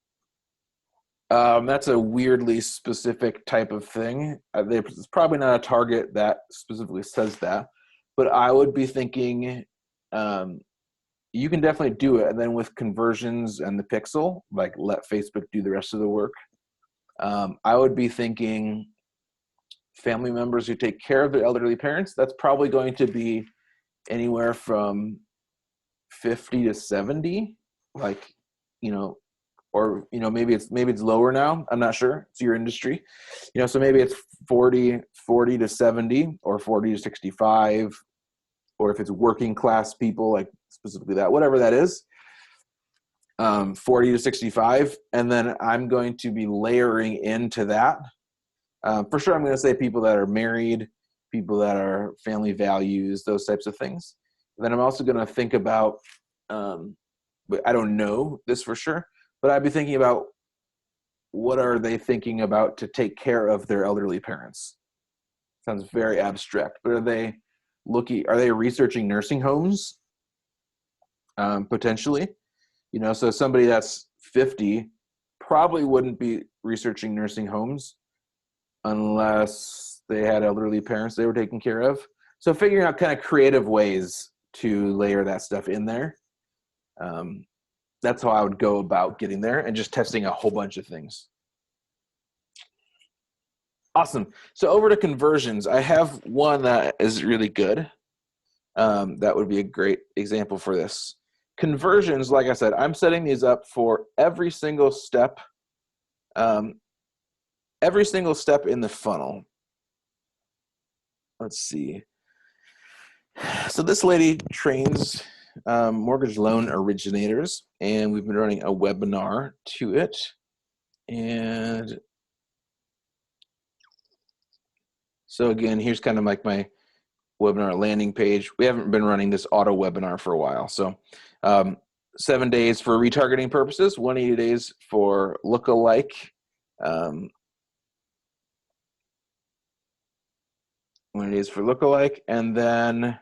A: That's a weirdly specific type of thing. It's probably not a target that specifically says that, but I would be thinking you can definitely do it. And then with conversions and the pixel, like let Facebook do the rest of the work. I would be thinking family members who take care of their elderly parents. That's probably going to be anywhere from 50 to 70, like, or, maybe it's lower now. I'm not sure. It's your industry, so maybe it's 40 to 70 or 40 to 65, or if it's working class people, like specifically that, whatever that is, 40 to 65. And then I'm going to be layering into that. For sure, I'm going to say people that are married, people that are family values, those types of things. Then I'm also going to think about, but I don't know this for sure, but I'd be thinking about what are they thinking about to take care of their elderly parents? Sounds very abstract, but are they researching nursing homes? Potentially, so somebody that's 50 probably wouldn't be researching nursing homes unless they had elderly parents they were taking care of. So figuring out kind of creative ways to layer that stuff in there. That's how I would go about getting there, and just testing a whole bunch of things. Awesome. So over to conversions. I have one that is really good. That would be a great example for this. Conversions, like I said, I'm setting these up for every single step in the funnel. Let's see. So this lady trains mortgage loan originators, and we've been running a webinar to it. And So again, here's kind of like my webinar landing page. We haven't been running this auto webinar for a while. So 7 days for retargeting purposes, 180 days for lookalike. 180 days for lookalike. And then,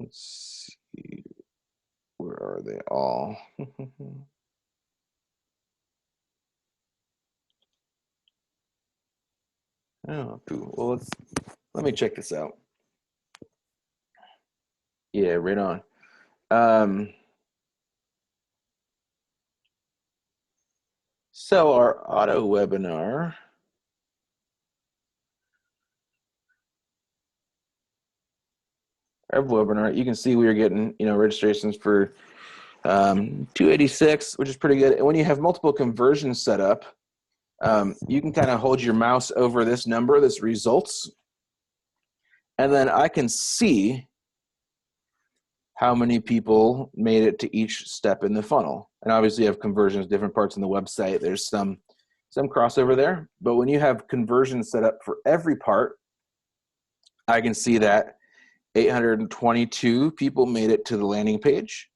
A: let's see, where are they all? Oh, cool. Well, let me check this out. Yeah, right on. So our auto webinar. Our webinar, you can see we are getting, registrations for 286, which is pretty good. And when you have multiple conversions set up, you can kind of hold your mouse over this number, this results, and then I can see how many people made it to each step in the funnel. And obviously you have conversions, different parts on the website. There's some crossover there, but when you have conversions set up for every part, I can see that 822 people made it to the landing page.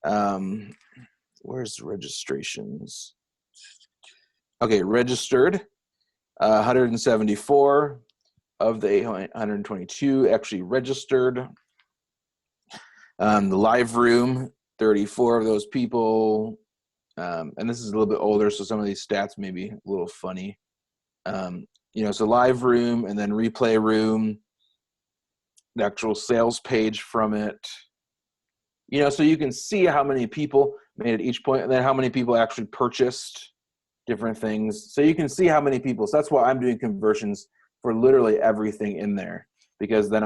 A: Where's registrations? Okay, registered, 174 of the 822 actually registered. The live room, 34 of those people. And this is a little bit older, so some of these stats may be a little funny. So live room and then replay room, the actual sales page from it. So you can see how many people made it each point and then how many people actually purchased different things. So you can see how many people. So that's why I'm doing conversions for literally everything in there, because then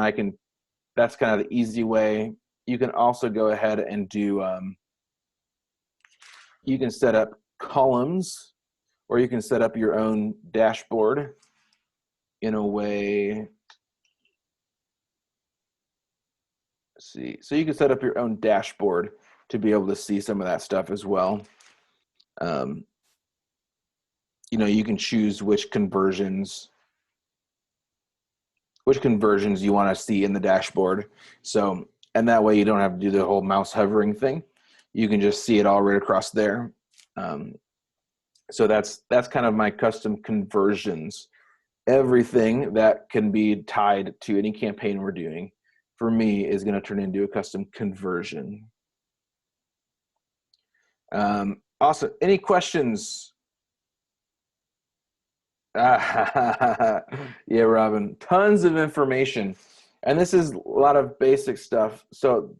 A: that's kind of the easy way. You can also go ahead and do, you can set up columns, or you can set up your own dashboard in a way. Let's see. So you can set up your own dashboard to be able to see some of that stuff as well. You can choose which conversions you want to see in the dashboard. So, and that way you don't have to do the whole mouse hovering thing. You can just see it all right across there. So that's kind of my custom conversions. Everything that can be tied to any campaign we're doing, for me, is going to turn into a custom conversion. Awesome. Any questions? Yeah, Robin, tons of information. And this is a lot of basic stuff. So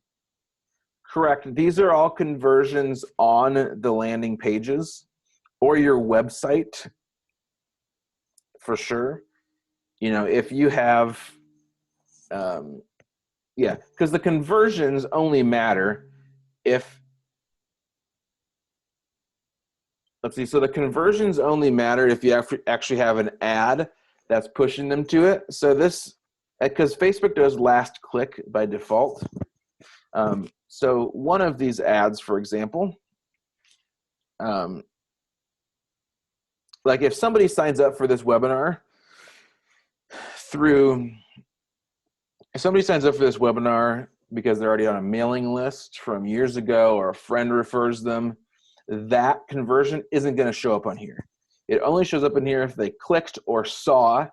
A: correct, these are all conversions on the landing pages or your website for sure. If you have, because the conversions only matter if, let's see, so the conversions only matter if you actually have an ad that's pushing them to it. So this, because Facebook does last click by default. So one of these ads, for example, like if somebody signs up for this webinar because they're already on a mailing list from years ago, or a friend refers them, that conversion isn't going to show up on here. It only shows up in here if they clicked or saw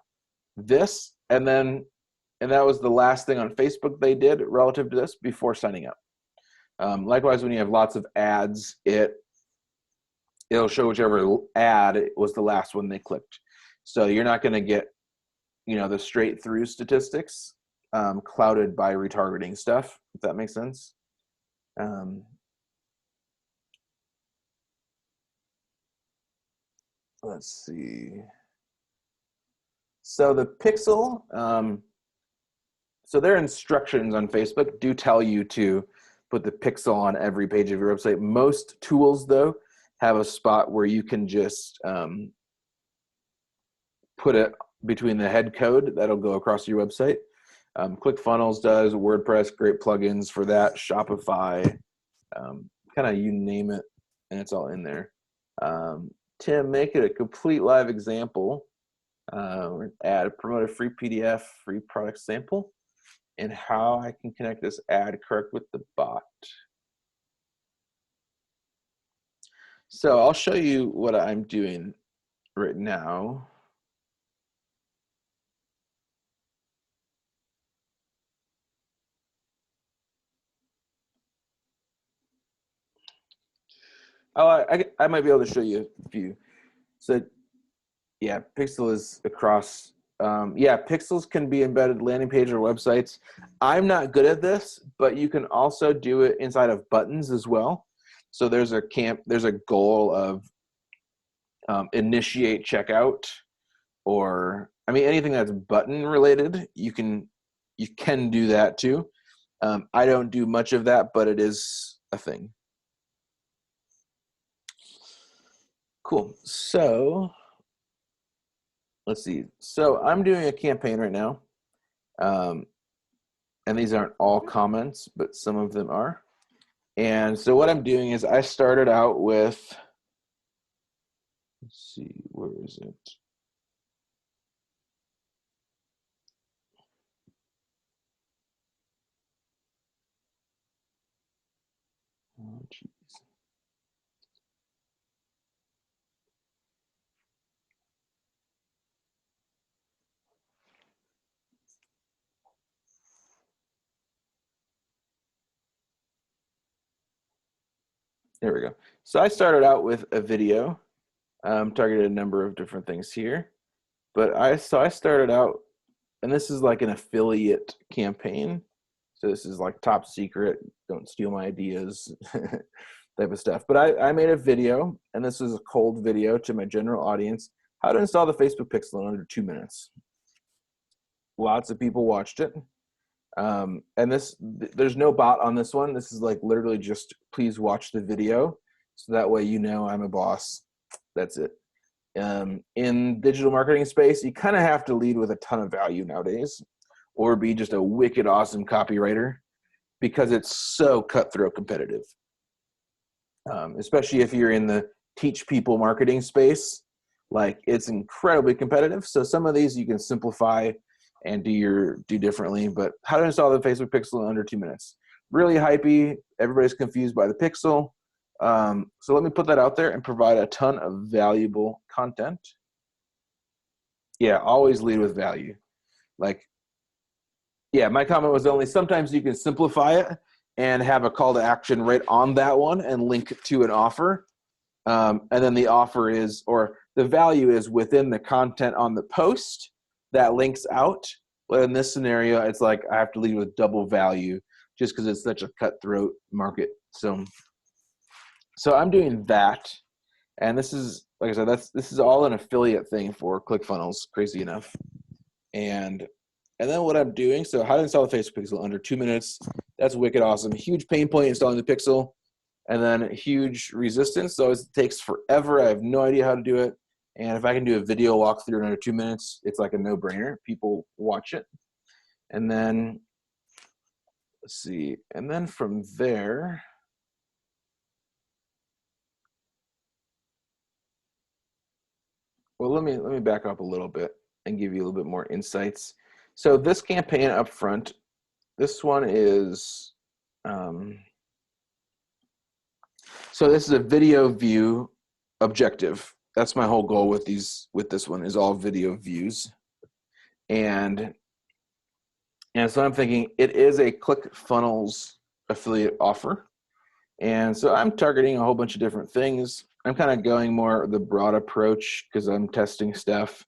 A: this, and that was the last thing on Facebook they did relative to this before signing up. Likewise, when you have lots of ads, it'll show whichever ad was the last one they clicked. So you're not going to get, the straight through statistics clouded by retargeting stuff, if that makes sense. Let's see. So the pixel, so their instructions on Facebook do tell you to put the pixel on every page of your website. Most tools, though, have a spot where you can just put it between the head code that'll go across your website. ClickFunnels does, WordPress, great plugins for that, Shopify, kind of you name it, and it's all in there. Tim, make it a complete live example. We're gonna add promote a free PDF, free product sample, and how I can connect this ad correct with the bot. So I'll show you what I'm doing right now. Oh, I might be able to show you a few. So yeah, Pixel is across. Yeah, pixels can be embedded landing page or websites. I'm not good at this, but you can also do it inside of buttons as well. So there's a goal of initiate checkout, or I mean anything that's button related. You can do that too. I don't do much of that, but it is a thing. Cool. So let's see. So I'm doing a campaign right now. And these aren't all comments, but some of them are. And so what I'm doing is I started out with, let's see, where is it? Oh, geez. There we go. So I started out with a video, targeted a number of different things here. But I started out, and this is like an affiliate campaign. So this is like top secret, don't steal my ideas type of stuff. But I made a video, and this is a cold video to my general audience, how to install the Facebook Pixel in under 2 minutes. Lots of people watched it. And there's no bot on this one. This is like literally just please watch the video. So that way you know I'm a boss. That's it. In digital marketing space, you kind of have to lead with a ton of value nowadays, or be just a wicked awesome copywriter, because it's so cutthroat competitive. Especially if you're in the teach people marketing space, like it's incredibly competitive. So some of these you can simplify and do differently. But how to install the Facebook Pixel in under 2 minutes? Really hypey. Everybody's confused by the Pixel. So let me put that out there and provide a ton of valuable content. Yeah, always lead with value. Like, yeah, my comment was only sometimes you can simplify it and have a call to action right on that one and link to an offer. And then the offer is, or the value is within the content on the post that links out. But in this scenario, it's like I have to lead with double value just because it's such a cutthroat market. So I'm doing that. And this is, like I said, this is all an affiliate thing for ClickFunnels, crazy enough. And then what I'm doing, so how to install the Facebook Pixel under 2 minutes. That's wicked awesome. Huge pain point installing the Pixel, and then huge resistance. So it takes forever. I have no idea how to do it. And if I can do a video walkthrough in under 2 minutes, it's like a no-brainer. People watch it. And then, let's see. And then from there, well, let me back up a little bit and give you a little bit more insights. So this campaign up front, this one is, so this is a video view objective. That's my whole goal with this one, is all video views. And so I'm thinking it is a ClickFunnels affiliate offer. And so I'm targeting a whole bunch of different things. I'm kind of going more the broad approach because I'm testing stuff.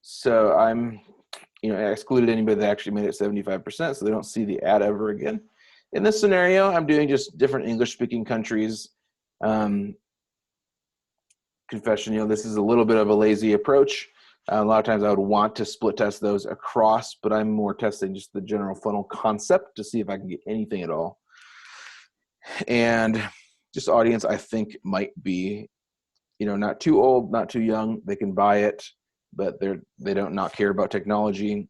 A: So I'm, I excluded anybody that actually made it 75%, so they don't see the ad ever again. In this scenario, I'm doing just different English-speaking countries. Confession, this is a little bit of a lazy approach. A lot of times I would want to split test those across, but I'm more testing just the general funnel concept to see if I can get anything at all. And just audience I think might be, not too old, not too young. They can buy it, but they don't not care about technology.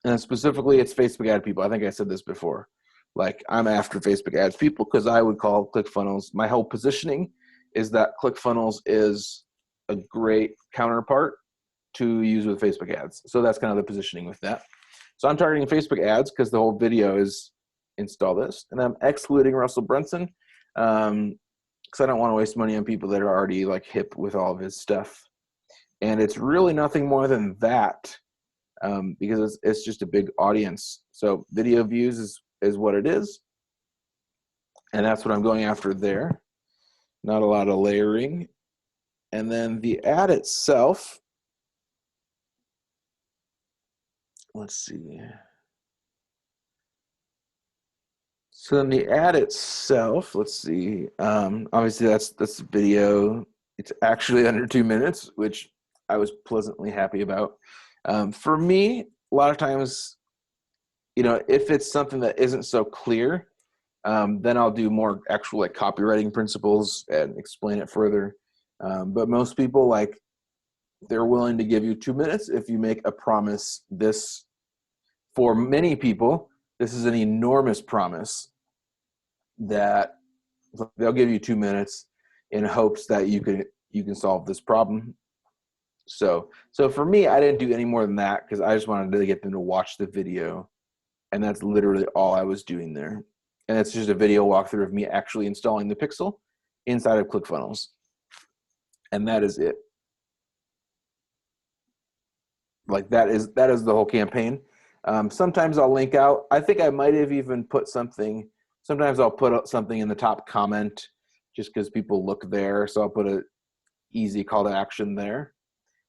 A: And specifically, it's Facebook ad people. I think I said this before. Like, I'm after Facebook ads people because I would call ClickFunnels, my whole positioning is that ClickFunnels is a great counterpart to use with Facebook ads. So that's kind of the positioning with that. So I'm targeting Facebook ads because the whole video is install this, and I'm excluding Russell Brunson because I don't want to waste money on people that are already like hip with all of his stuff. And it's really nothing more than that because it's just a big audience. So video views is what it is, and that's what I'm going after there. Not a lot of layering. And then the ad itself, let's see. So in the ad itself, let's see. Obviously, that's the video. It's actually under 2 minutes, which I was pleasantly happy about. For me, a lot of times, if it's something that isn't so clear, then I'll do more actual like copywriting principles and explain it further. But most people, like, they're willing to give you 2 minutes if you make a promise. This, for many people, this is an enormous promise that they'll give you 2 minutes in hopes that you can solve this problem. So for me, I didn't do any more than that because I just wanted to get them to watch the video, and that's literally all I was doing there. And it's just a video walkthrough of me actually installing the pixel inside of ClickFunnels, and that is it. Like that is the whole campaign. Sometimes I'll link out. I think I might have even put something. Sometimes I'll put something in the top comment just because people look there. So I'll put a easy call to action there.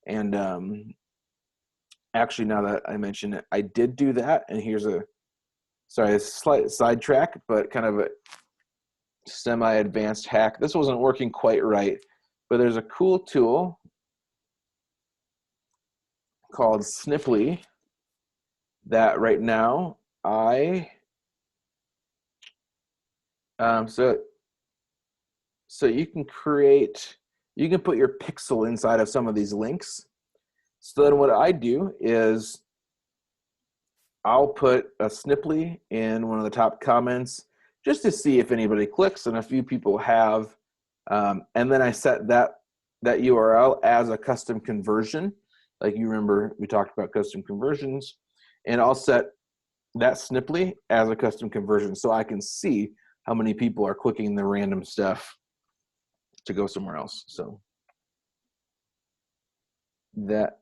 A: And actually, now that I mention it, I did do that. And here's a slight sidetrack, but kind of a semi-advanced hack. This wasn't working quite right, but there's a cool tool called Snipply that right now so you can put your pixel inside of some of these links. So then what I do is I'll put a Snipply in one of the top comments just to see if anybody clicks, and a few people have. And then I set that URL as a custom conversion. Like, you remember we talked about custom conversions, and I'll set that Snipply as a custom conversion so I can see how many people are clicking the random stuff to go somewhere else. So that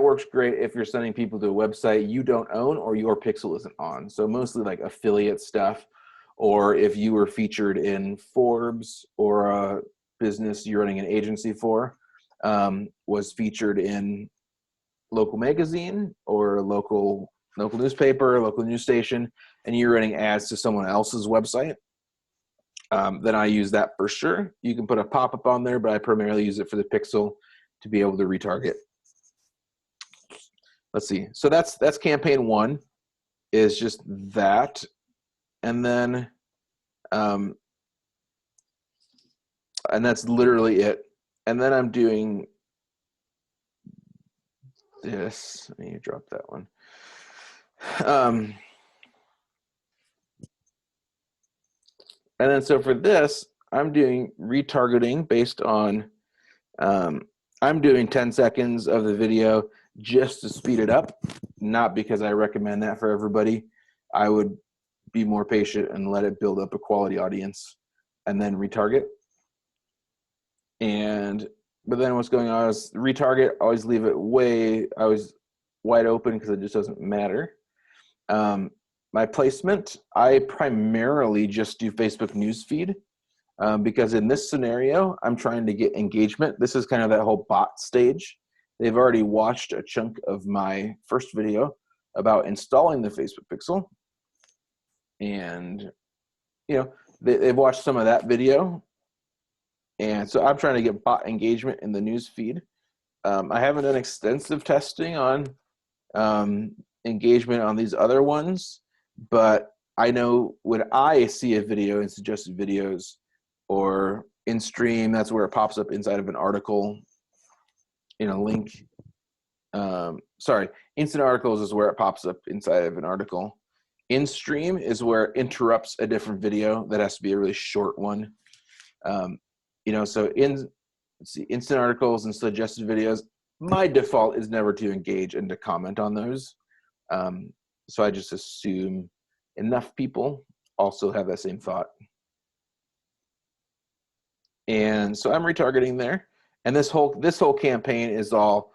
A: works great if you're sending people to a website you don't own or your pixel isn't on. So mostly like affiliate stuff, or if you were featured in Forbes or a business you're running an agency for was featured in local magazine or local newspaper, local news station, and you're running ads to someone else's website, then I use that for sure. You can put a pop-up on there, but I primarily use it for the pixel to be able to retarget. Let's see. So that's campaign one, is just that. And then, and that's literally it. And then I'm doing this. Let me drop that one. And then so for this, I'm doing retargeting based on, I'm doing 10 seconds of the video just to speed it up, not because I recommend that for everybody. I would be more patient and let it build up a quality audience and then retarget. But then what's going on is retarget, always leave it wide open because it just doesn't matter. My placement, I primarily just do Facebook newsfeed because in this scenario, I'm trying to get engagement. This is kind of that whole bot stage. They've already watched a chunk of my first video about installing the Facebook pixel. And, they've watched some of that video. And so I'm trying to get bot engagement in the newsfeed. I haven't done extensive testing on engagement on these other ones, but I know when I see a video in suggested videos or in stream, that's where it pops up inside of an article in a link. Instant articles is where it pops up inside of an article. In stream is where it interrupts a different video that has to be a really short one. So let's see, instant articles and suggested videos, my default is never to engage and to comment on those. So I just assume enough people also have that same thought. And so I'm retargeting there. And this whole campaign is all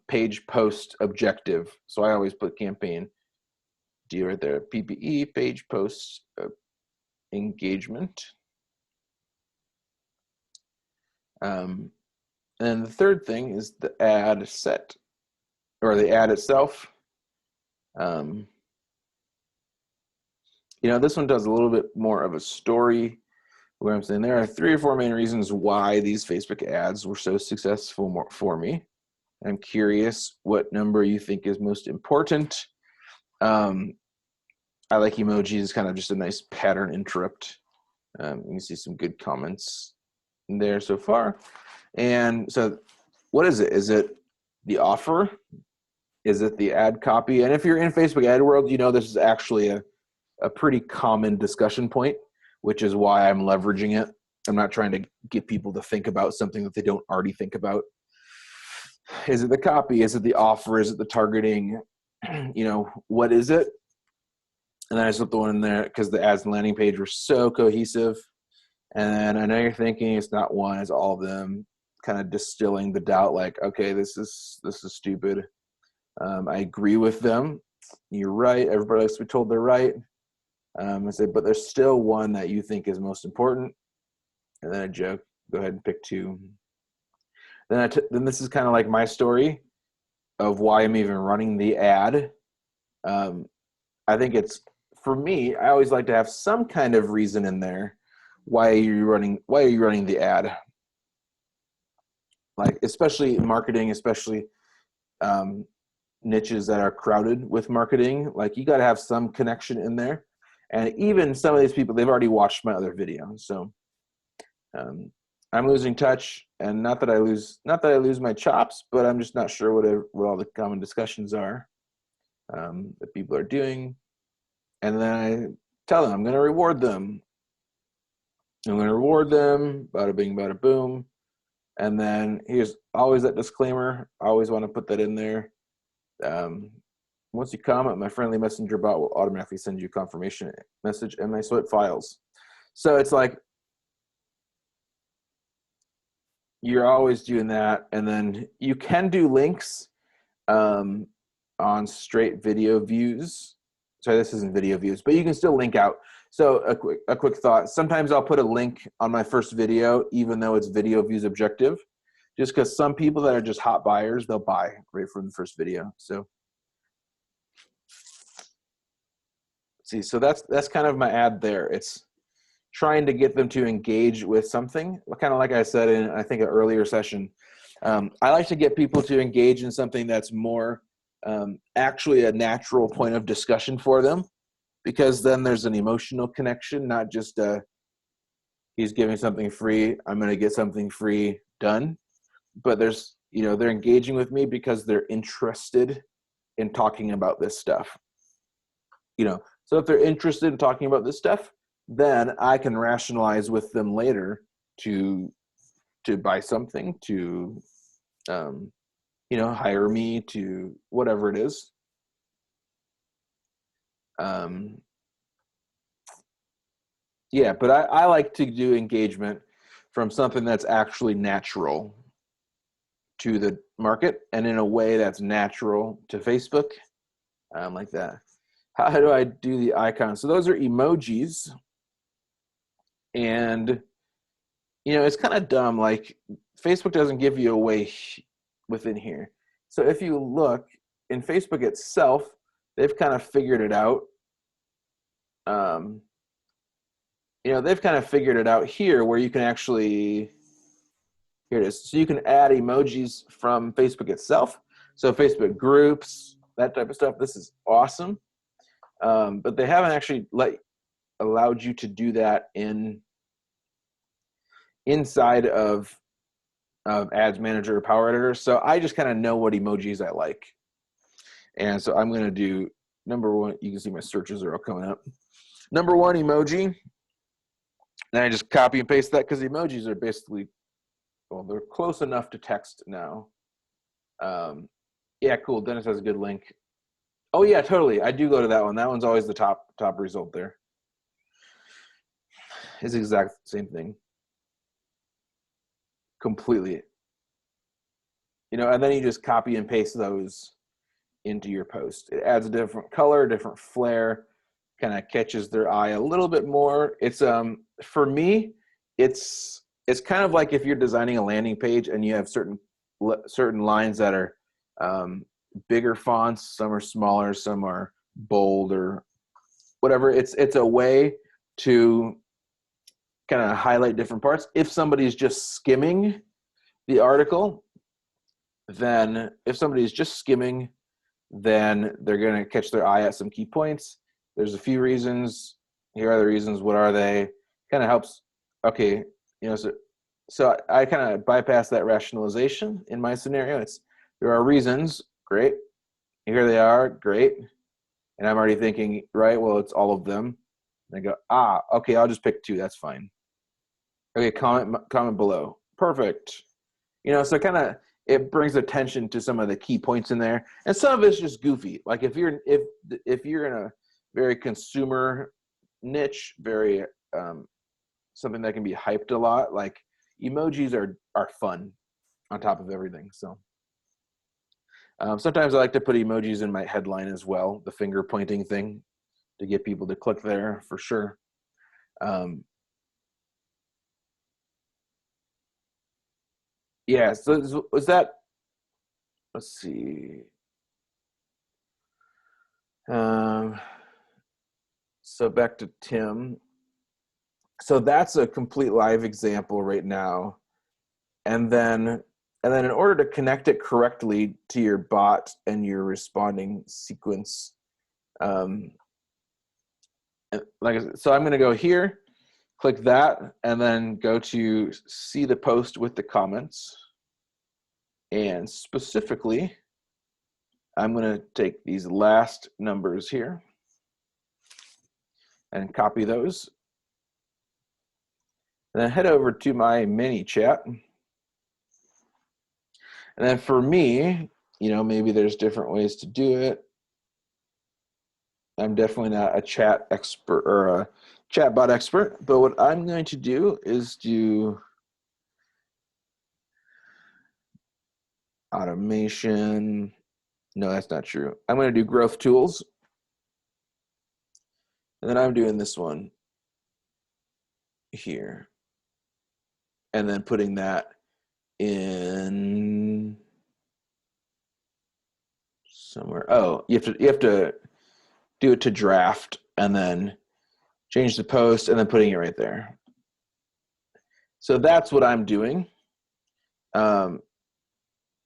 A: page post objective. So I always put campaign D right there, PPE, page post engagement. And the third thing is the ad set, or the ad itself. This one does a little bit more of a story where I'm saying there are 3 or 4 main reasons why these Facebook ads were so successful for me. I'm curious what number you think is most important. I like emojis, kind of just a nice pattern interrupt. You can see some good comments there so far. And so what is it? Is it the offer? Is it the ad copy? And if you're in Facebook ad world, this is actually a pretty common discussion point, which is why I'm leveraging it. I'm not trying to get people to think about something that they don't already think about. Is it the copy? Is it the offer? Is it the targeting? What is it? And then I slipped the one in there because the ads and landing page were so cohesive. And I know you're thinking it's not one, it's all of them, kind of distilling the doubt like, okay, this is stupid. I agree with them. You're right. Everybody likes to be told they're right. I said, but there's still one that you think is most important. And then I joke, go ahead and pick 2. Then this is kind of like my story of why I'm even running the ad. I think it's, for me, I always like to have some kind of reason in there. Why are you running the ad? Like, especially in marketing, especially niches that are crowded with marketing, like you got to have some connection in there. And even some of these people, they've already watched my other video. So I'm losing touch, and not that I lose my chops, but I'm just not sure what all the common discussions are that people are doing. And then I tell them I'm going to reward them. Bada bing, bada boom. And then here's always that disclaimer. I always want to put that in there. Once you comment, my friendly messenger bot will automatically send you a confirmation message and my sweat files. So it's like you're always doing that. And then you can do links on straight video views. Sorry, this isn't video views, but you can still link out. So a quick thought. Sometimes I'll put a link on my first video, even though it's video views objective, just because some people that are just hot buyers, they'll buy right from the first video. So see, so that's kind of my ad there. It's trying to get them to engage with something, kind of like I said in, I think, an earlier session. I like to get people to engage in something that's more actually a natural point of discussion for them, because then there's an emotional connection, not just he's giving something free, I'm going to get something free, done. But there's, they're engaging with me because they're interested in talking about this stuff. So if they're interested in talking about this stuff, then I can rationalize with them later to buy something, to hire me, to whatever it is. Yeah, but I like to do engagement from something that's actually natural to the market and in a way that's natural to Facebook, like that. How do I do the icons? So those are emojis. And, it's kind of dumb. Like, Facebook doesn't give you a way within here. So if you look in Facebook itself, they've kind of figured it out. They've kind of figured it out here where you can actually, here it is. So you can add emojis from Facebook itself. So Facebook groups, that type of stuff. This is awesome. But they haven't actually allowed you to do that inside of Ads Manager or Power Editor. So I just kind of know what emojis I like. And so I'm going to do number 1. You can see my searches are all coming up. Number 1 emoji And I just copy and paste that because emojis are basically, well, they're close enough to text now. Yeah, cool. Dennis has a good link. Oh yeah, totally. I do go to that one. That one's always the top result there. It's the exact same thing. Completely. You know, and then you just copy and paste those into your post. It adds a different color, different flair, kind of catches their eye a little bit more. It's for me, it's kind of like if you're designing a landing page and you have certain lines that are bigger fonts, some are smaller, some are bold or whatever. It's a way to kind of highlight different parts. If somebody's just skimming the article, then if somebody's just skimming, then they're going to catch their eye at some key points. There's a few reasons. Here are the reasons. What are they? Kind of helps. Okay, you know, so I kind of bypass that rationalization in my scenario. There are reasons. Great. Here they are. Great. And I'm already thinking, right, well, it's all of them. And I go, okay, I'll just pick 2. That's fine. Okay, comment below. Perfect. You know, so kind of it brings attention to some of the key points in there, and some of it's just goofy. Like if you're in a very consumer niche, very something that can be hyped a lot, like emojis are fun on top of everything. So sometimes I like to put emojis in my headline as well, the finger pointing thing, to get people to click there for sure. Yeah, so was that, let's see. So back to Tim. So that's a complete live example right now. And then in order to connect it correctly to your bot and your responding sequence, like I said, so I'm going to go here, click that, and then go to see the post with the comments. And specifically, I'm going to take these last numbers here and copy those. And then head over to my mini chat. And then for me, you know, maybe there's different ways to do it. I'm definitely not a chat expert or a chatbot expert, but what I'm going to do is do automation. No, that's not true. I'm going to do growth tools. And then I'm doing this one here. And then putting that in somewhere. Oh, you have to do it to draft and then change the post and then putting it right there. So that's what I'm doing. And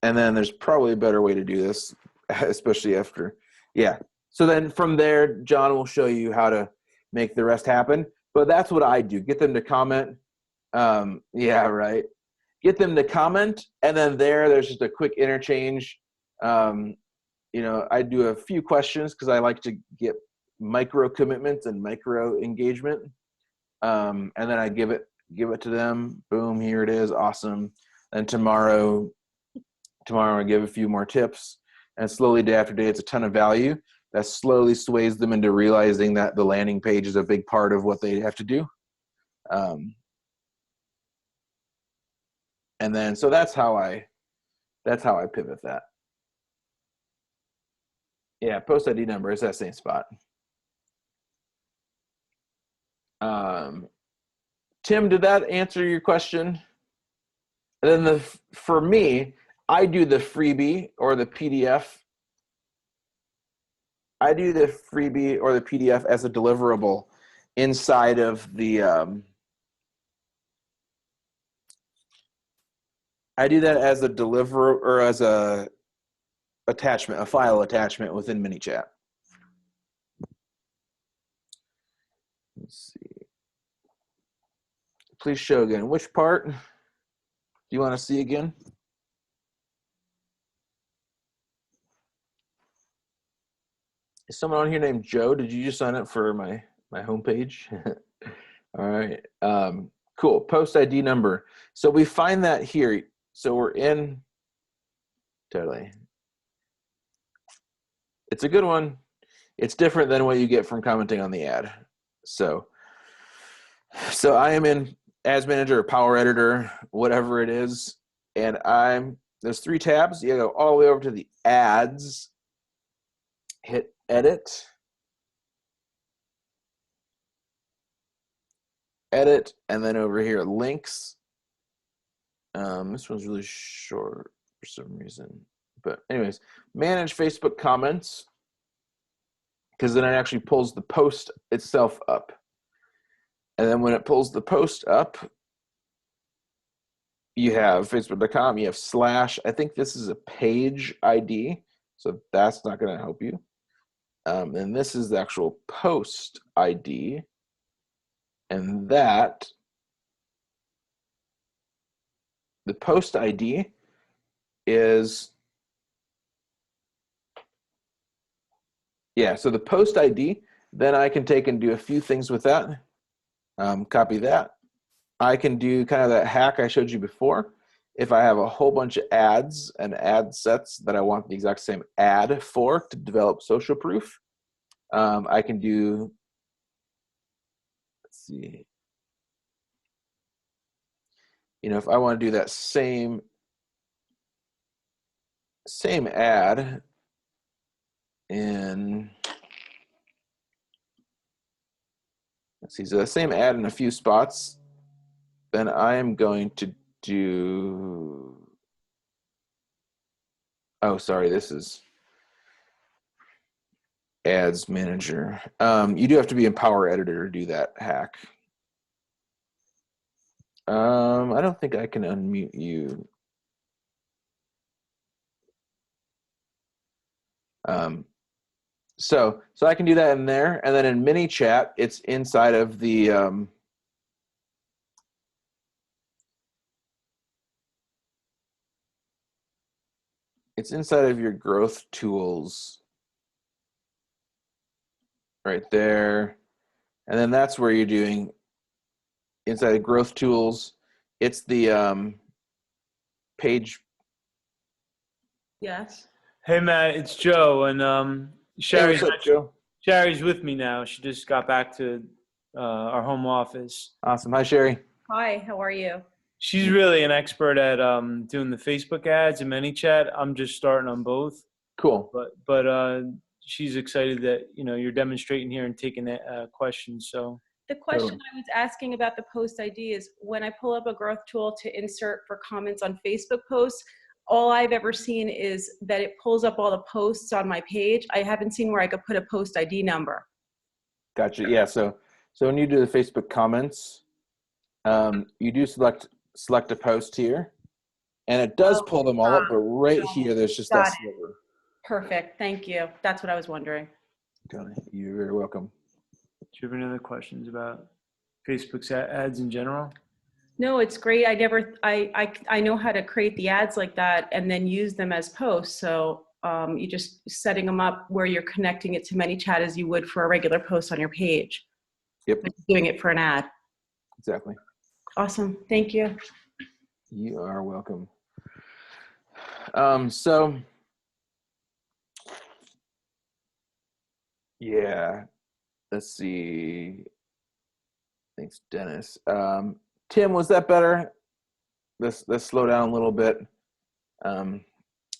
A: then there's probably a better way to do this, especially after, yeah. So then from there, John will show you how to make the rest happen. But that's what I do. Get them to comment. Yeah, right. Get them to comment, and then there's just a quick interchange. You know, I do a few questions because I like to get micro commitments and micro engagement. And then I give it to them. Boom, here it is. Awesome. And tomorrow I give a few more tips, and slowly day after day, it's a ton of value that slowly sways them into realizing that the landing page is a big part of what they have to do. And then, so that's how I pivot that. Yeah, post ID number is that same spot. Tim, did that answer your question? And then for me, I do the freebie or the PDF. I do the freebie or the PDF as a deliverable inside of the. I do that as a or as a attachment, a file attachment within MiniChat. Let's see. Please show again. Which part do you want to see again? Is someone on here named Joe? Did you just sign up for my homepage? All right. Cool. Post ID number. So we find that here. So we're in, totally. It's a good one. It's different than what you get from commenting on the ad. So I am in Ads Manager or Power Editor, whatever it is, and there's 3 tabs. You go all the way over to the ads, hit edit, and then over here links. This one's really short for some reason, but anyways, manage Facebook comments, because then it actually pulls the post itself up. And then when it pulls the post up, you have facebook.com, you have /, I think this is a page ID, so that's not going to help you. And this is the actual post ID. And the post ID is, so the post ID, then I can take and do a few things with that. Copy that. I can do kind of that hack I showed you before. If I have a whole bunch of ads and ad sets that I want the exact same ad for to develop social proof, I can do, let's see, if I want to do that same ad in, let's see, so the same ad in a few spots, then I am going to do, oh, sorry, this is Ads Manager. You do have to be in Power Editor to do that hack. I don't think I can unmute you. So I can do that in there, and then in mini chat, it's inside of the it's inside of your growth tools right there, and then that's where you're doing inside of growth tools. It's the page.
C: Yes.
D: Hey Matt, it's Joe, and
A: Hey, what's up, Joe?
D: Sherry's with me now. She just got back to our home office.
A: Awesome. Hi, Sherry.
C: Hi, how are you?
D: She's really an expert at doing the Facebook ads and ManyChat. I'm just starting on both.
A: Cool.
D: But she's excited that you're demonstrating here and taking questions. So
C: The question I was asking about the post ID is when I pull up a growth tool to insert for comments on Facebook posts, all I've ever seen is that it pulls up all the posts on my page. I haven't seen where I could put a post ID number.
A: Gotcha. Yeah. So when you do the Facebook comments, you do select a post here, and it does pull them all up, but right here there's just that sliver.
C: Perfect. Thank you. That's what I was wondering.
A: You're very welcome.
D: do you have any other questions about Facebook's ads in general?
C: No, it's great. I know how to create the ads like that and then use them as posts. So you just setting them up where you're connecting it to ManyChat as you would for a regular post on your page.
A: Yep.
C: But doing it for an ad.
A: Exactly.
C: Awesome. Thank you.
A: You are welcome. Yeah, let's see. Thanks, Dennis. Tim, was that better? Let's slow down a little bit. And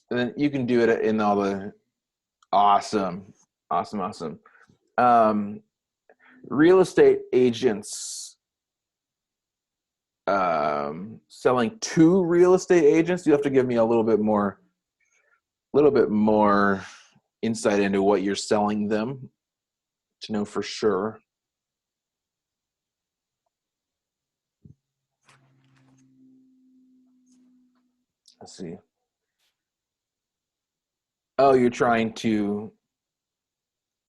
A: then you can do it in all the awesome. Real estate agents selling to real estate agents. You have to give me a little bit more insight into what you're selling them to know for sure. Let's see. Oh, you're trying to,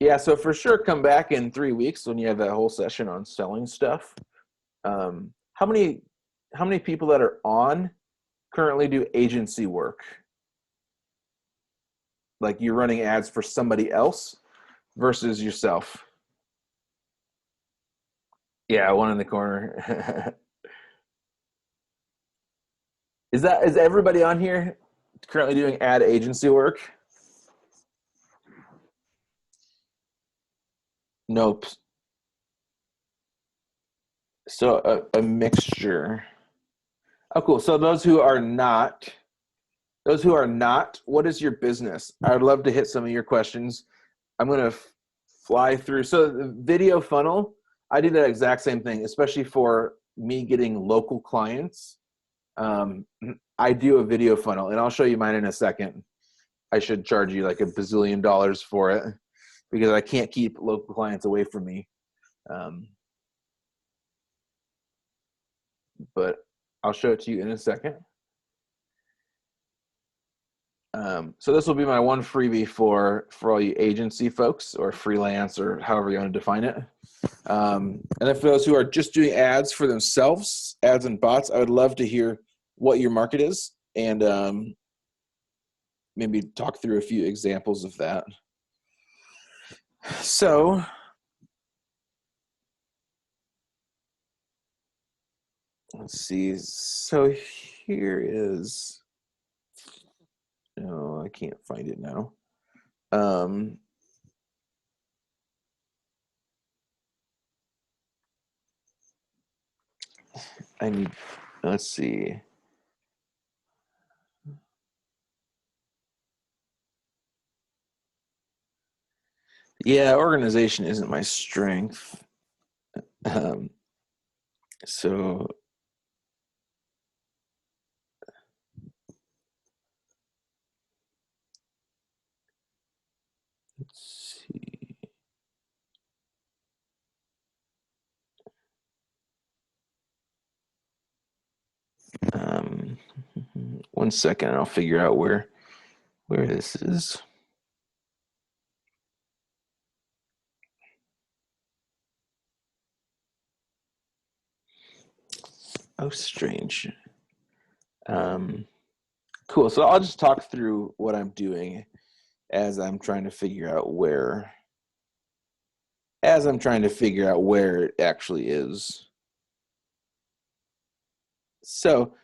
A: yeah, so for sure come back in 3 weeks when you have that whole session on selling stuff. How many people that are on currently do agency work? Like you're running ads for somebody else versus yourself. Yeah, one in the corner. Is everybody on here currently doing ad agency work? Nope. So a mixture. Oh, cool. So those who are not, what is your business? I would love to hit some of your questions. I'm going to fly through. So the video funnel, I do that exact same thing, especially for me getting local clients. I do a video funnel, and I'll show you mine in a second. I should charge you like $1 bazillion for it because I can't keep local clients away from me. But I'll show it to you in a second. So this will be my one freebie for all you agency folks or freelance or however you want to define it. And then for those who are just doing ads for themselves, ads and bots, I would love to hear what your market is and maybe talk through a few examples of that. So let's see. So here is, no, I can't find it now. Let's see. Yeah, organization isn't my strength. So let's see. One second, I'll figure out where this is. Oh, strange. Cool. So I'll just talk through what I'm doing as I'm trying to figure out where it actually is. So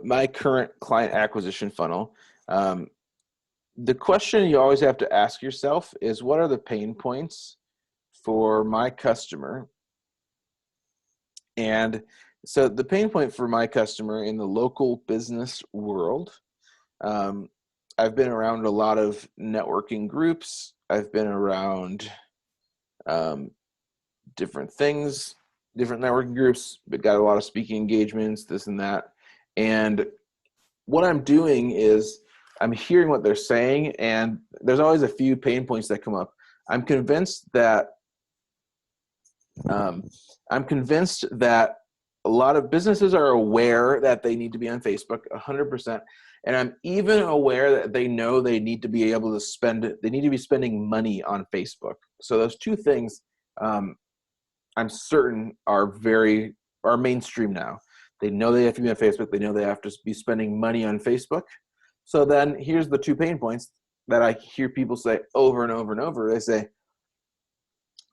A: my current client acquisition funnel, the question you always have to ask yourself is, what are the pain points for my customer? And so the pain point for my customer in the local business world, I've been around a lot of networking groups. I've been around different things, different networking groups, but got a lot of speaking engagements, this and that. And what I'm doing is I'm hearing what they're saying, and there's always a few pain points that come up. I'm convinced that a lot of businesses are aware that they need to be on Facebook 100%. And I'm even aware that they know they need to be able to they need to be spending money on Facebook. So those two things, I'm certain are mainstream now. They know they have to be on Facebook. They know they have to be spending money on Facebook. So then here's the two pain points that I hear people say over and over and over. They say,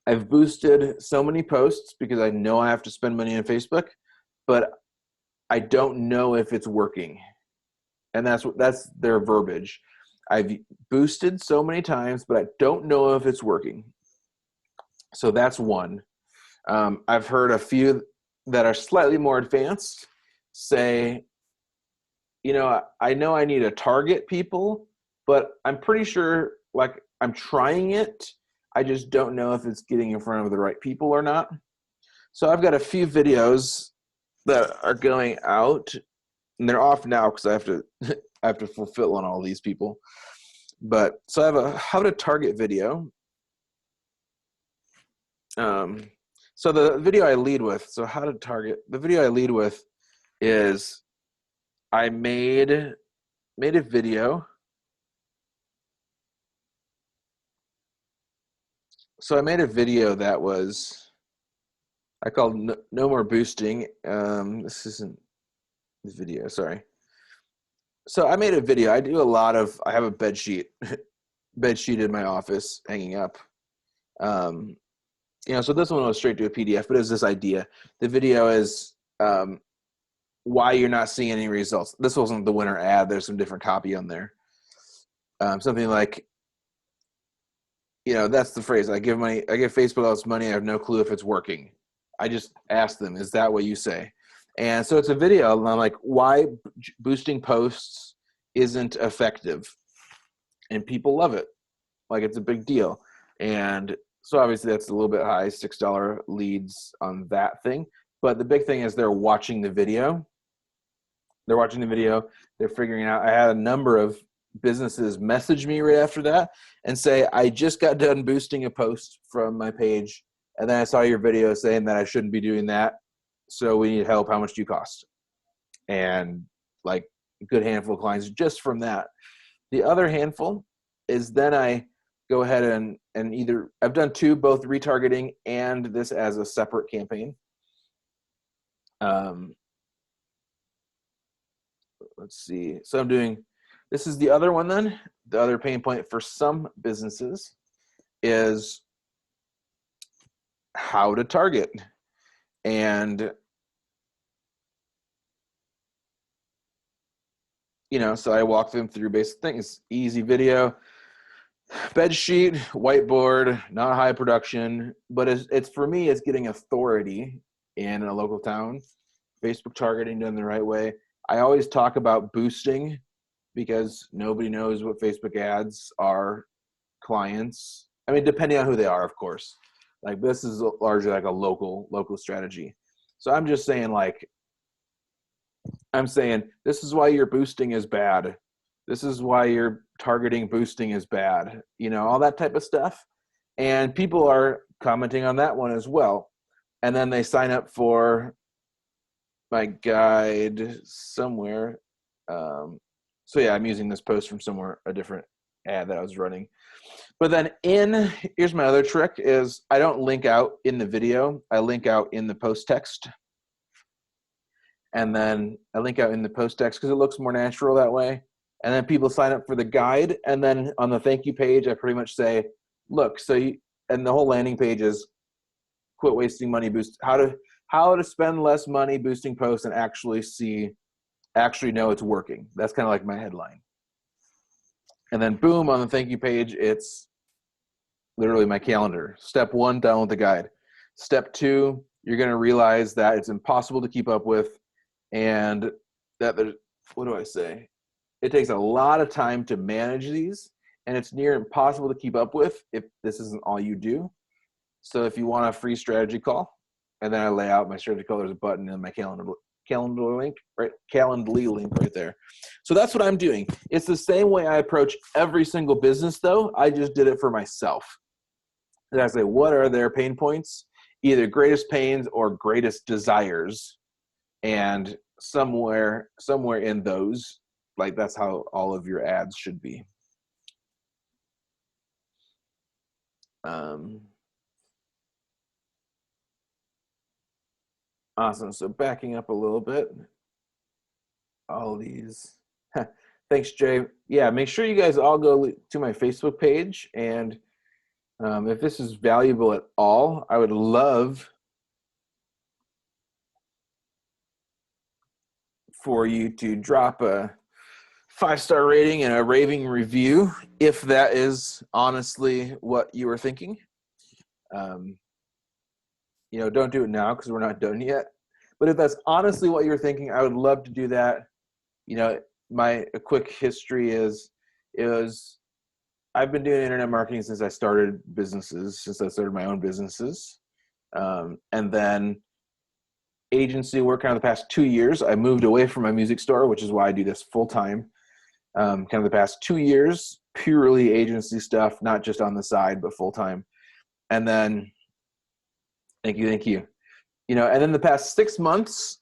A: I've boosted so many posts because I know I have to spend money on Facebook, but I don't know if it's working. And that's their verbiage. I've boosted so many times, but I don't know if it's working. So that's one. I've heard a few that are slightly more advanced say, I know I need to target people, but I'm pretty sure, like, I'm trying it. I just don't know if it's getting in front of the right people or not. So I've got a few videos that are going out, and they're off now because I have to fulfill on all these people. But so I have a how to target video. So the video I lead with, so how to target, the video I lead with is I made a video. So I made a video that I called No More Boosting. This isn't the video, sorry. So I made a video. I have a bed sheet in my office hanging up. So this one was straight to a PDF, but it's this idea. The video is why you're not seeing any results. This wasn't the winner ad. There's some different copy on there. Something like, that's the phrase. I give Facebook all this money. I have no clue if it's working. I just asked them, is that what you say? And so it's a video. And I'm like, why boosting posts isn't effective? And people love it. Like, it's a big deal. And so obviously that's a little bit high, $6 leads on that thing. But the big thing is they're watching the video. They're watching the video. They're figuring out. I had a number of businesses message me right after that and say, I just got done boosting a post from my page, and then I saw your video saying that I shouldn't be doing that. So we need help. How much do you cost? And like a good handful of clients just from that. The other handful is then I go ahead and either I've done two, both retargeting and this as a separate campaign. Let's see. So I'm doing, this is the other one then. The other pain point for some businesses is how to target. And, so I walk them through basic things. Easy video, bed sheet, whiteboard, not high production, but it's for me, it's getting authority in a local town. Facebook targeting done the right way. I always talk about boosting because nobody knows what Facebook ads are. Clients, I mean, depending on who they are, of course. Like, this is largely like a local strategy. So I'm just saying, this is why your boosting is bad. This is why your targeting boosting is bad. All that type of stuff. And people are commenting on that one as well. And then they sign up for my guide somewhere. So yeah, I'm using this post from somewhere, a different ad that I was running. But then here's my other trick is I don't link out in the video. I link out in the post text. And then I link out in the post text because it looks more natural that way. And then people sign up for the guide. And then on the thank you page, I pretty much say, look, and the whole landing page is quit wasting money, boost, how to spend less money boosting posts and actually know it's working. That's kind of like my headline. And then boom, on the thank you page, it's literally my calendar. Step 1, download the guide. Step 2, you're going to realize that it's impossible to keep up with, and that what do I say? It takes a lot of time to manage these, and it's near impossible to keep up with if this isn't all you do. So if you want a free strategy call, and then I lay out my strategy call, there's a button in my Calendly link right there. So that's what I'm doing. It's the same way I approach every single business, though. I just did it for myself. And I say, what are their pain points? Either greatest pains or greatest desires. And somewhere in those, like, that's how all of your ads should be. Awesome. So backing up a little bit, all these. Thanks, Jay. Yeah, make sure you guys all go to my Facebook page. And if this is valuable at all, I would love for you to drop a 5-star rating and a raving review if that is honestly what you were thinking. Don't do it now because we're not done yet. But if that's honestly what you're thinking, I would love to do that. My quick history is I've been doing internet marketing since I started my own businesses. And then agency work kind of the past 2 years. I moved away from my music store, which is why I do this full time. Kind of the past 2 years, purely agency stuff, not just on the side, but full time. And then, thank you. And then the past 6 months,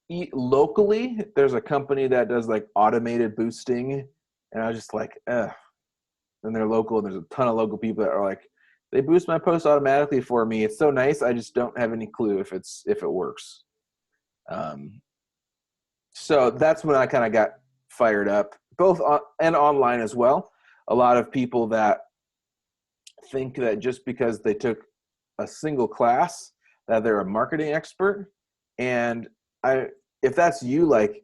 A: locally, there's a company that does like automated boosting, and I was just like, ugh. And they're local, and there's a ton of local people that are like, they boost my post automatically for me. It's so nice. I just don't have any clue if it works. So that's when I kind of got fired up, both and online as well. A lot of people that think that just because they took a single class that they're a marketing expert. And if that's you, like,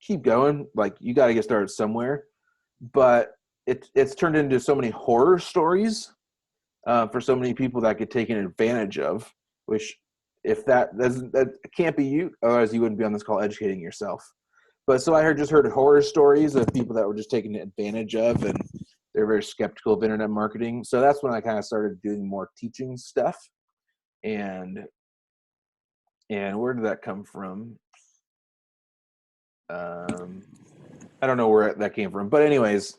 A: keep going. Like, you got to get started somewhere. But it's turned into so many horror stories for so many people that get taken advantage of, which if that can't be you, otherwise you wouldn't be on this call educating yourself. But so I just heard horror stories of people that were just taken advantage of, and they're very skeptical of internet marketing. So that's when I kind of started doing more teaching stuff. And where did that come from? I don't know where that came from, but anyways,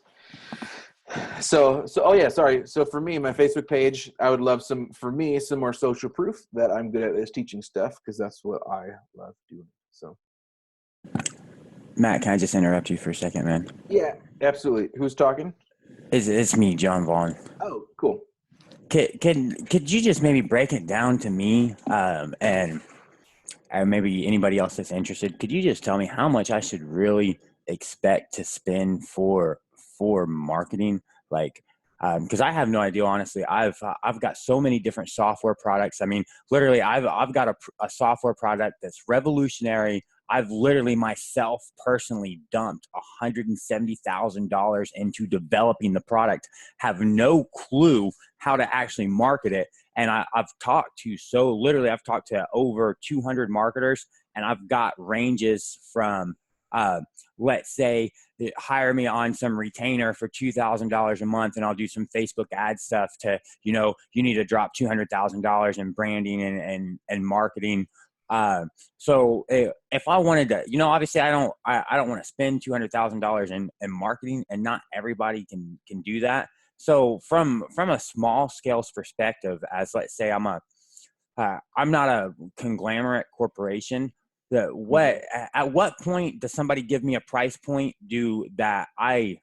A: so oh yeah, sorry. So for me, my Facebook page, I would love some more social proof that I'm good at this teaching stuff, because that's what I love doing. So
B: Matt, can I just interrupt you for a second, man?
A: yeah, absolutely. Who's talking?
B: It's me, John Vaughn.
A: Oh, cool.
B: Could you just maybe break it down to me, and maybe anybody else that's interested? Could you just tell me how much I should really expect to spend for marketing? Like, because I have no idea, honestly. I've got so many different software products. I mean, literally, I've got a software product that's revolutionary. I've literally myself personally dumped $170,000 into developing the product. Have no clue how to actually market it. And I've talked to over 200 marketers, and I've got ranges from, let's say, hire me on some retainer for $2,000 a month, and I'll do some Facebook ad stuff, to, you need to drop $200,000 in branding and marketing. So if I wanted to, obviously I don't want to spend $200,000 in marketing, and not everybody can do that. So from a small scale perspective, as let's say I'm not a conglomerate corporation, at what point does somebody give me a price point that I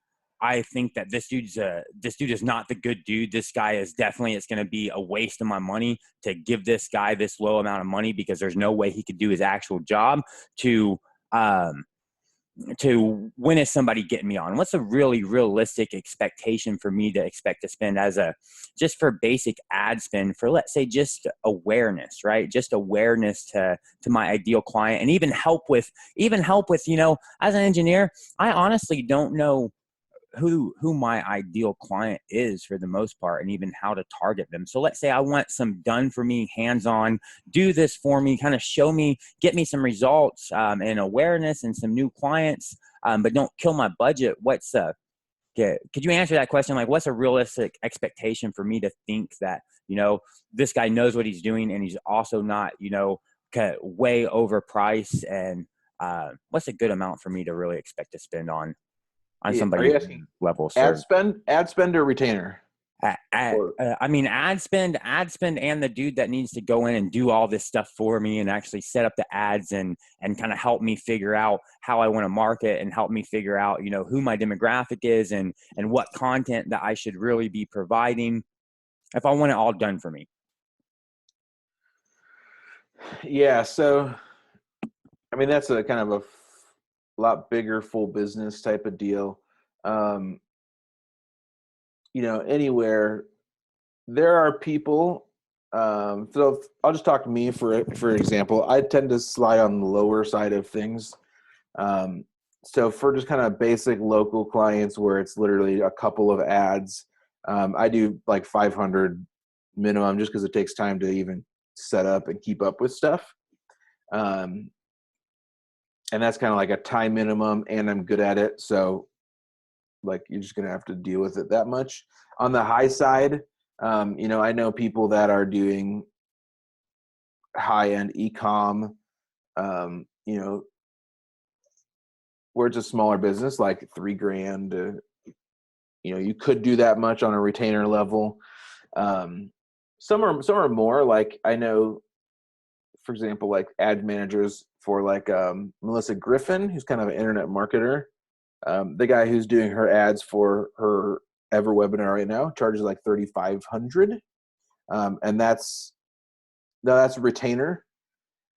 B: think that this dude is not the good dude. This guy is definitely, it's going to be a waste of my money to give this guy this low amount of money, because there's no way he could do his actual job, to when is somebody getting me on? What's a really realistic expectation for me to expect to spend just for basic ad spend for, let's say, just awareness, right? Just awareness to my ideal client, and even help with, as an engineer, I honestly don't know who my ideal client is for the most part, and even how to target them. So let's say I want some done for me, hands-on, do this for me, kind of show me, get me some results and awareness and some new clients, but don't kill my budget. Could you answer that question? Like, what's a realistic expectation for me to think that, this guy knows what he's doing, and he's also not, way overpriced, and what's a good amount for me to really expect to spend on somebody
A: Are you asking
B: level?
A: Ad spend or retainer?
B: I mean, ad spend, and the dude that needs to go in and do all this stuff for me, and actually set up the ads, and kind of help me figure out how I want to market, and help me figure out, who my demographic is, and what content that I should really be providing, if I want it all done for me.
A: Yeah. So, I mean, that's a kind of a lot bigger full business type of deal. Anywhere there are people, so I'll just talk to me for example. I tend to slide on the lower side of things. So for just kind of basic local clients where it's literally a couple of ads, I do like 500 minimum, just because it takes time to even set up and keep up with stuff. And that's kind of like a time minimum, and I'm good at it. So like, you're just going to have to deal with it that much. On the high side, I know people that are doing high-end e-com, where it's a smaller business, like $3,000. You could do that much on a retainer level. Some are more. Like, I know, for example, like ad managers for like Melissa Griffin, who's kind of an internet marketer. The guy who's doing her ads for her Ever webinar right now charges like $3,500, and that's a retainer.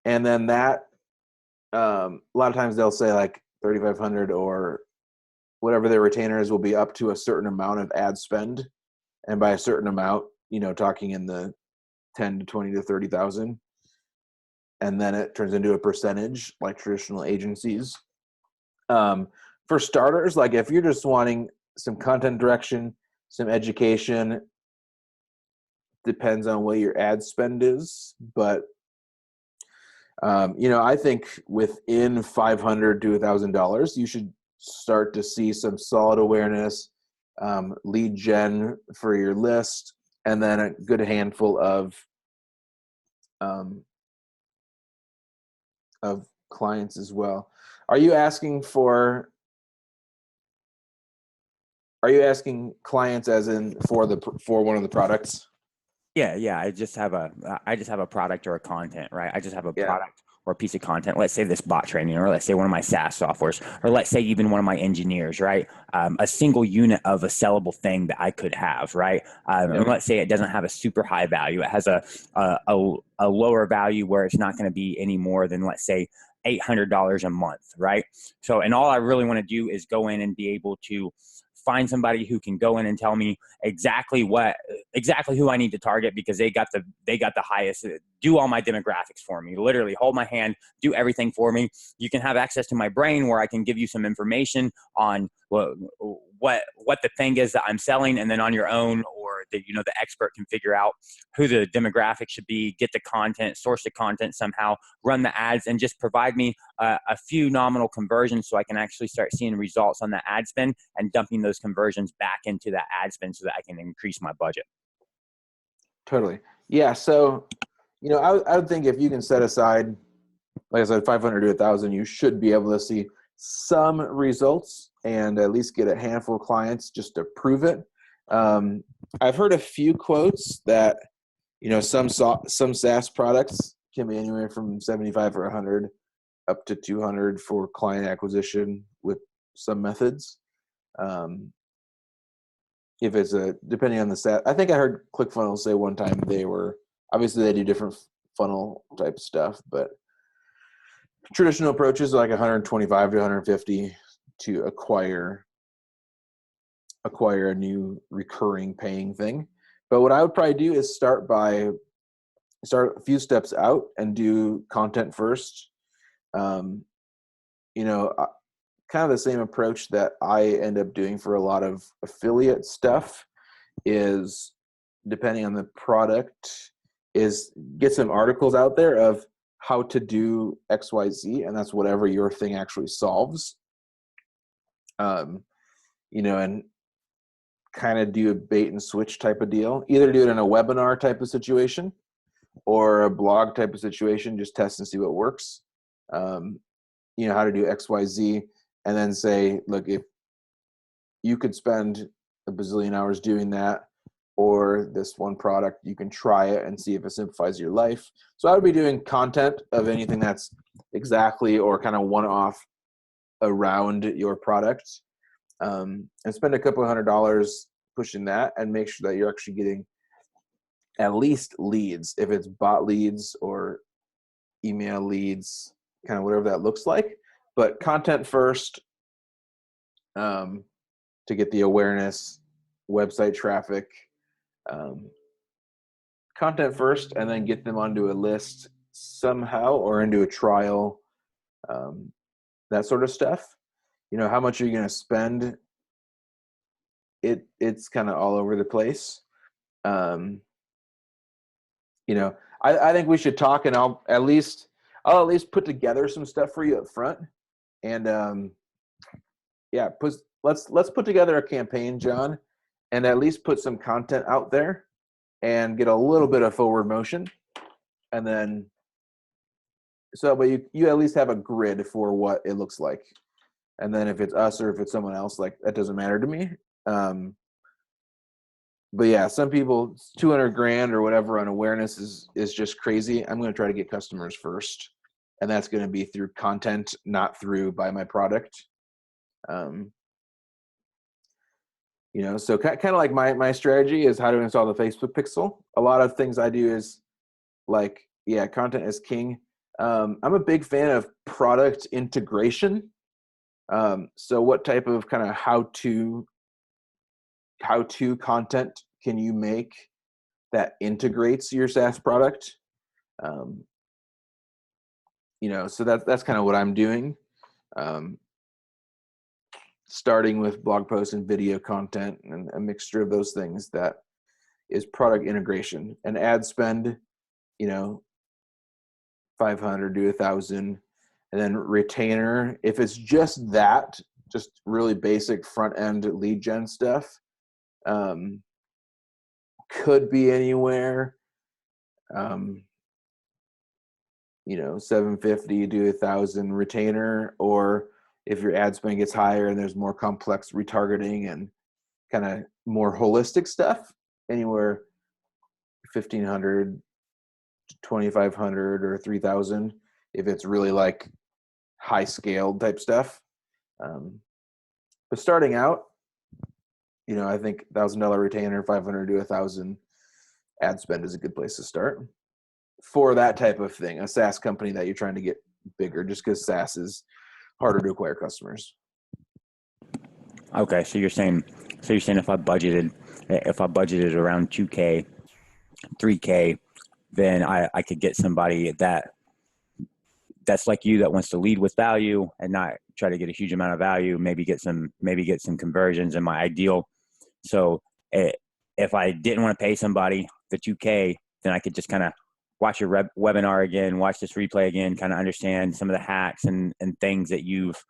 A: And then that a lot of times they'll say like $3,500, or whatever their retainer is will be up to a certain amount of ad spend, and by a certain amount, talking in the 10 to 20 to 30,000. And then it turns into a percentage like traditional agencies. For starters, like if you're just wanting some content direction, some education, depends on what your ad spend is. But, I think within $500 to $1,000, you should start to see some solid awareness, lead gen for your list, and then a good handful of clients as well. Are you asking clients as in for one of the products?
B: Yeah. I just have a product or a content, right? I just have a
A: Yeah.
B: product or a piece of content. Let's say this bot training, or let's say one of my SaaS softwares, or let's say even one of my engineers, right? A single unit of a sellable thing that I could have, right? And let's say it doesn't have a super high value. It has a lower value where it's not going to be any more than, let's say, $800 a month, right? So, and all I really want to do is go in and be able to find somebody who can go in and tell me exactly who I need to target, because they got the highest, do all my demographics for me, literally hold my hand, do everything for me. You can have access to my brain where I can give you some information on what the thing is that I'm selling, and then on your own, or the expert can figure out who the demographic should be, get the content, source the content somehow, run the ads, and just provide me a few nominal conversions so I can actually start seeing results on that ad spend and dumping those conversions back into that ad spend so that I can increase my budget.
A: Totally. Yeah. So, I would think if you can set aside, like I said, 500 to 1,000, you should be able to see some results and at least get a handful of clients just to prove it. I've heard a few quotes that, some SaaS products can be anywhere from 75 or 100 up to 200 for client acquisition with some methods. If it's depending on the SaaS, I think I heard ClickFunnels say one time they do different funnel type stuff, but traditional approaches are like 125 to 150 to acquire a new recurring paying thing. But what I would probably do is start a few steps out and do content first. Kind of the same approach that I end up doing for a lot of affiliate stuff is, depending on the product, is get some articles out there of how to do XYZ, and that's whatever your thing actually solves. And kind of do a bait and switch type of deal. Either do it in a webinar type of situation or a blog type of situation, just test and see what works. How to do XYZ, and then say, look, if you could spend a bazillion hours doing that, or this one product, you can try it and see if it simplifies your life. So I would be doing content of anything that's exactly or kind of one-off around your product, and spend a couple $100 pushing that, and make sure that you're actually getting at least leads, if it's bot leads or email leads, kind of whatever that looks like. But content first, to get the awareness, website traffic, content first, and then get them onto a list somehow or into a trial, that sort of stuff. How much are you going to spend? It's kind of all over the place. I think we should talk, and I'll at least put together some stuff for you up front. And let's put together a campaign, John, and at least put some content out there and get a little bit of forward motion. And then, but you at least have a grid for what it looks like. And then if it's us or if it's someone else, like, that doesn't matter to me. But yeah, some people, 200 grand or whatever on awareness is just crazy. I'm going to try to get customers first, and that's going to be through content, not through buy my product. So kind of like my strategy is how to install the Facebook pixel. A lot of things I do is like, content is king. I'm a big fan of product integration. So what type of kind of how-to content can you make that integrates your SaaS product. So that's kind of what I'm doing. Starting with blog posts and video content and a mixture of those things that is product integration. And ad spend, 500 to 1,000, and then retainer. If it's just that, just really basic front end lead gen stuff, could be anywhere. 750 to 1,000 retainer, or if your ad spend gets higher and there's more complex retargeting and kind of more holistic stuff, anywhere 1,500 to 2,500 or 3,000 if it's really like high scale type stuff. But starting out, I think $1,000 retainer, 500 to 1,000 ad spend is a good place to start for that type of thing, a SaaS company that you're trying to get bigger, just because SaaS is harder to acquire customers.
B: Okay, so you're saying if I budgeted around 2K, 3K, then I could get somebody that's like you, that wants to lead with value and not try to get a huge amount of value, maybe get some conversions in my ideal. So if I didn't want to pay somebody the 2K, then I could just kind of watch your webinar again, watch this replay again, kind of understand some of the hacks and things that you've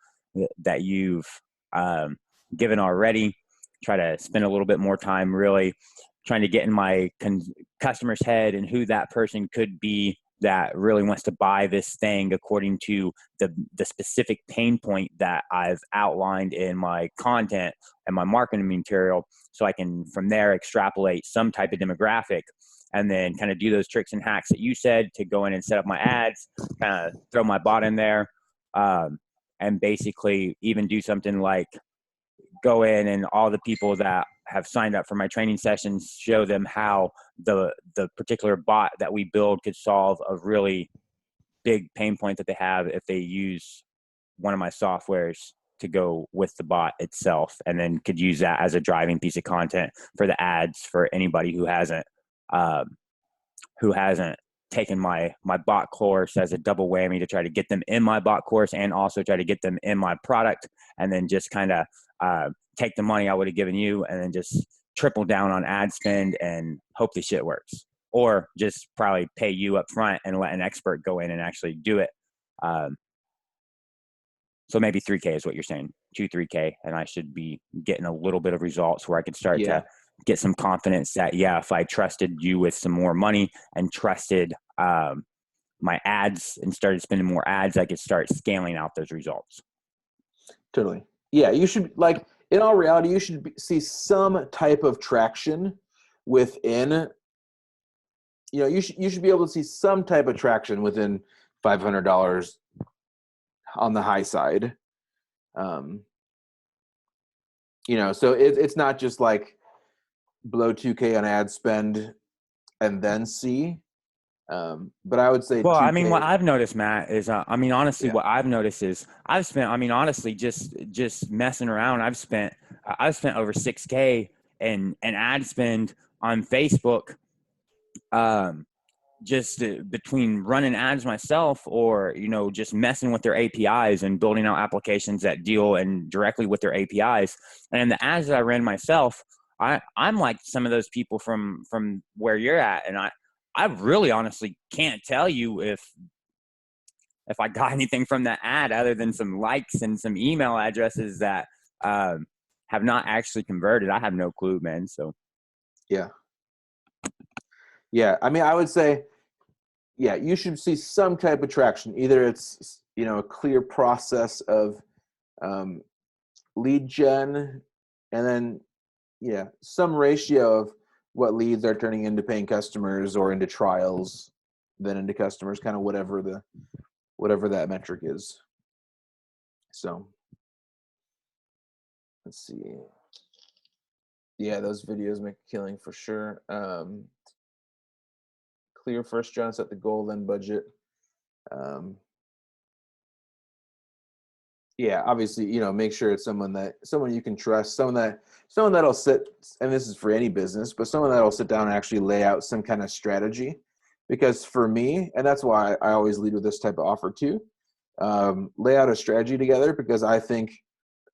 B: given already. Try to spend a little bit more time really trying to get in my customer's head and who that person could be that really wants to buy this thing according to the specific pain point that I've outlined in my content and my marketing material, so I can from there extrapolate some type of demographic and then kind of do those tricks and hacks that you said to go in and set up my ads, kind of throw my bot in there, and basically even do something like go in and all the people that have signed up for my training sessions, show them how the particular bot that we build could solve a really big pain point that they have if they use one of my softwares to go with the bot itself, and then could use that as a driving piece of content for the ads for anybody who hasn't taken my bot course as a double whammy, to try to get them in my bot course and also try to get them in my product, and then just kind of take the money I would have given you and then just triple down on ad spend and hope the shit works, or just probably pay you up front and let an expert go in and actually do it. So maybe 3K is what you're saying, 3K, and I should be getting a little bit of results where I could start to get some confidence that, if I trusted you with some more money and trusted my ads and started spending more ads, I could start scaling out those results.
A: Totally. Yeah, you should, like, in all reality, you should see some type of traction within, you should be able to see some type of traction within $500 on the high side. So it's not just like blow 2K on ad spend and then see. But I would say,
B: well,
A: 2K,
B: I mean, what I've noticed, Matt, is, honestly, what I've noticed is I've spent, honestly, just messing around, I've spent over 6K in ad spend on Facebook, just between running ads myself or, just messing with their APIs and building out applications that deal and directly with their APIs. And the ads that I ran myself, I'm like some of those people from where you're at. And I really honestly can't tell you if I got anything from that ad other than some likes and some email addresses that have not actually converted. I have no clue, man. So
A: yeah. I mean, I would say, you should see some type of traction. Either it's a clear process of lead gen, and then some ratio of what leads are turning into paying customers or into trials, then into customers, kind of whatever that metric is. So let's see. Yeah, those videos make a killing for sure. Clear first, John, set the goal, then budget. Yeah, obviously, make sure it's someone you can trust, someone that'll sit, and this is for any business, but someone that'll sit down and actually lay out some kind of strategy. Because for me, and that's why I always lead with this type of offer too, lay out a strategy together, because I think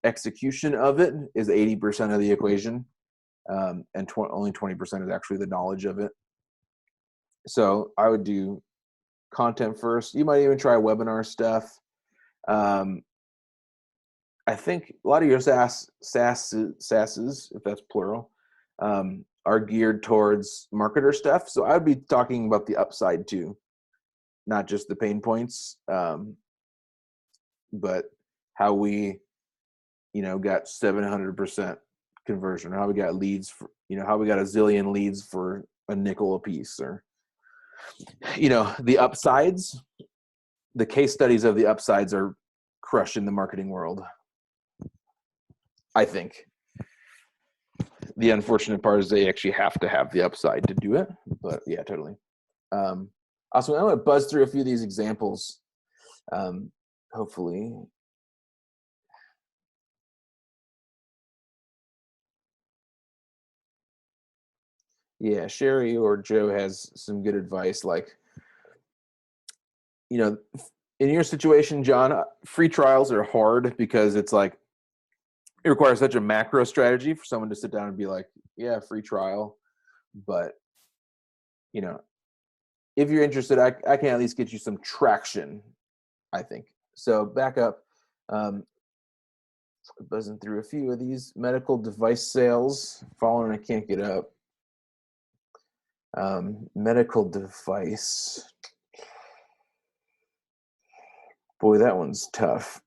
A: execution of it is 80% of the equation, and only 20% is actually the knowledge of it. So I would do content first. You might even try webinar stuff. Um, I think a lot of your SaaSes, if that's plural, are geared towards marketer stuff. So I'd be talking about the upside too, not just the pain points, but how we, got 700% conversion, how we got leads for, how we got a zillion leads for a nickel a piece, or, the upsides, the case studies of the upsides are crushing the marketing world. I think the unfortunate part is they actually have to have the upside to do it, but yeah, totally. Also, I'm going to buzz through a few of these examples. Hopefully. Yeah, Sherry or Joe has some good advice. Like, in your situation, John, free trials are hard because it's like, it requires such a macro strategy for someone to sit down and be like, yeah, free trial. But, if you're interested, I can at least get you some traction, I think. So back up, buzzing through a few of these medical device sales. Following, I can't get up. Medical device. Boy, that one's tough.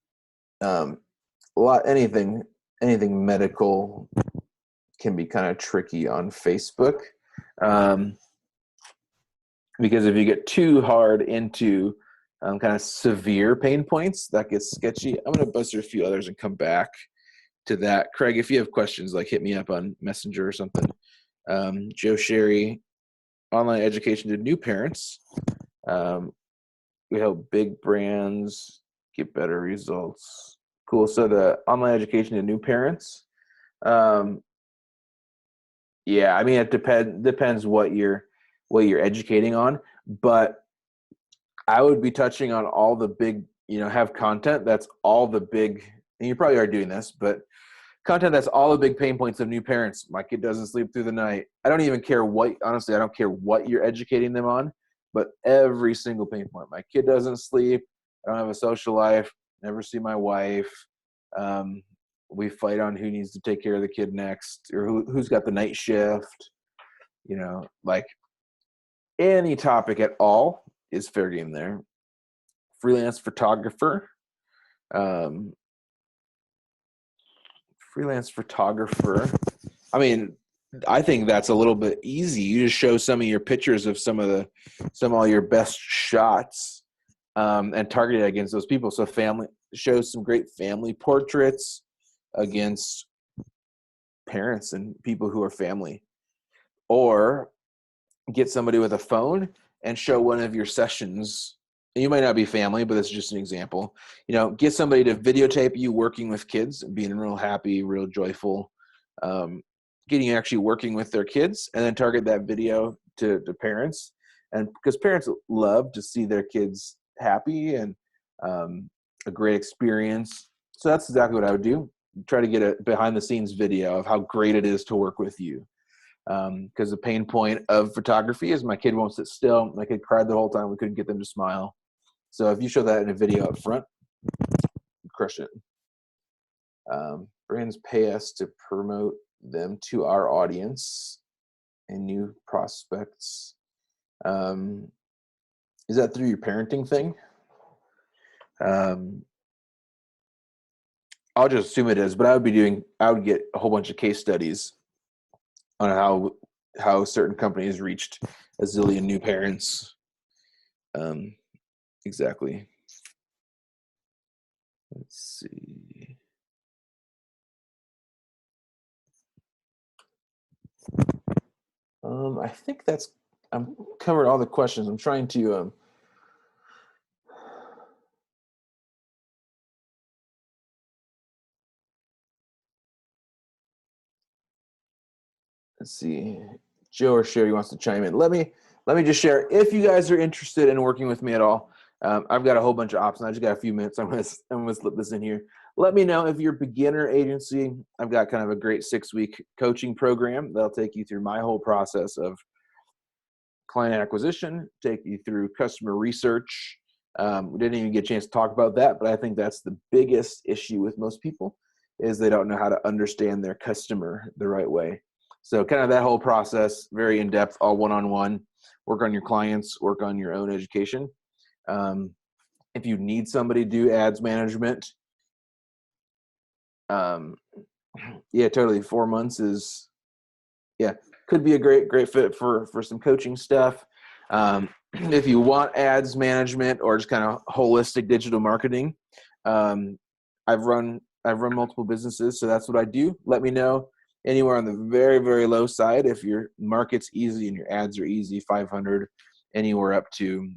A: Anything medical can be kind of tricky on Facebook, because if you get too hard into kind of severe pain points, that gets sketchy. I'm going to buzz through a few others and come back to that. Craig, if you have questions, like hit me up on Messenger or something. Joe Sherry, online education to new parents. We help big brands get better results. Cool. So the online education to new parents. Yeah, I mean, it depends what you're educating on, but I would be touching on all the big, have content that's all the big, and you probably are doing this, but content that's all the big pain points of new parents. My kid doesn't sleep through the night. I don't even care honestly, I don't care what you're educating them on, but every single pain point. My kid doesn't sleep. I don't have a social life. Never see my wife. We fight on who needs to take care of the kid next, or who's got the night shift. Like any topic at all is fair game there. Freelance photographer. I mean, I think that's a little bit easy. You just show some of your pictures of some of your best shots, and target it against those people. So family shows some great family portraits against parents and people who are family, or get somebody with a phone and show one of your sessions. You might not be family, but that's just an example. Get somebody to videotape you working with kids, being real happy, real joyful, getting you actually working with their kids, and then target that video to parents. And because parents love to see their kids happy and a great experience. So that's exactly what I would do. Try to get a behind the scenes video of how great it is to work with you. Because the pain point of photography is my kid won't sit still. My kid cried the whole time. We couldn't get them to smile. So if you show that in a video up front, crush it. Brands pay us to promote them to our audience and new prospects. Is that through your parenting thing? I'll just assume it is, but I would get a whole bunch of case studies on how certain companies reached a zillion new parents. Exactly. Let's see. I think I'm covered all the questions. I'm trying to let's see, Joe or Sherry wants to chime in. Let me just share. If you guys are interested in working with me at all, I've got a whole bunch of options. I just got a few minutes. I'm gonna slip this in here. Let me know if you're a beginner agency. I've got kind of a great 6-week coaching program that'll take you through my whole process of client acquisition, take you through customer research. We didn't even get a chance to talk about that, but I think that's the biggest issue with most people is they don't know how to understand their customer the right way. So kind of that whole process, very in-depth, all one-on-one, work on your clients, work on your own education. If you need somebody to do ads management, yeah, totally. 4 months is, yeah, could be a great fit for some coaching stuff. If you want ads management or just kind of holistic digital marketing, I've run multiple businesses, so that's what I do. Let me know anywhere on the very, very low side. If your market's easy and your ads are easy, 500, anywhere up to,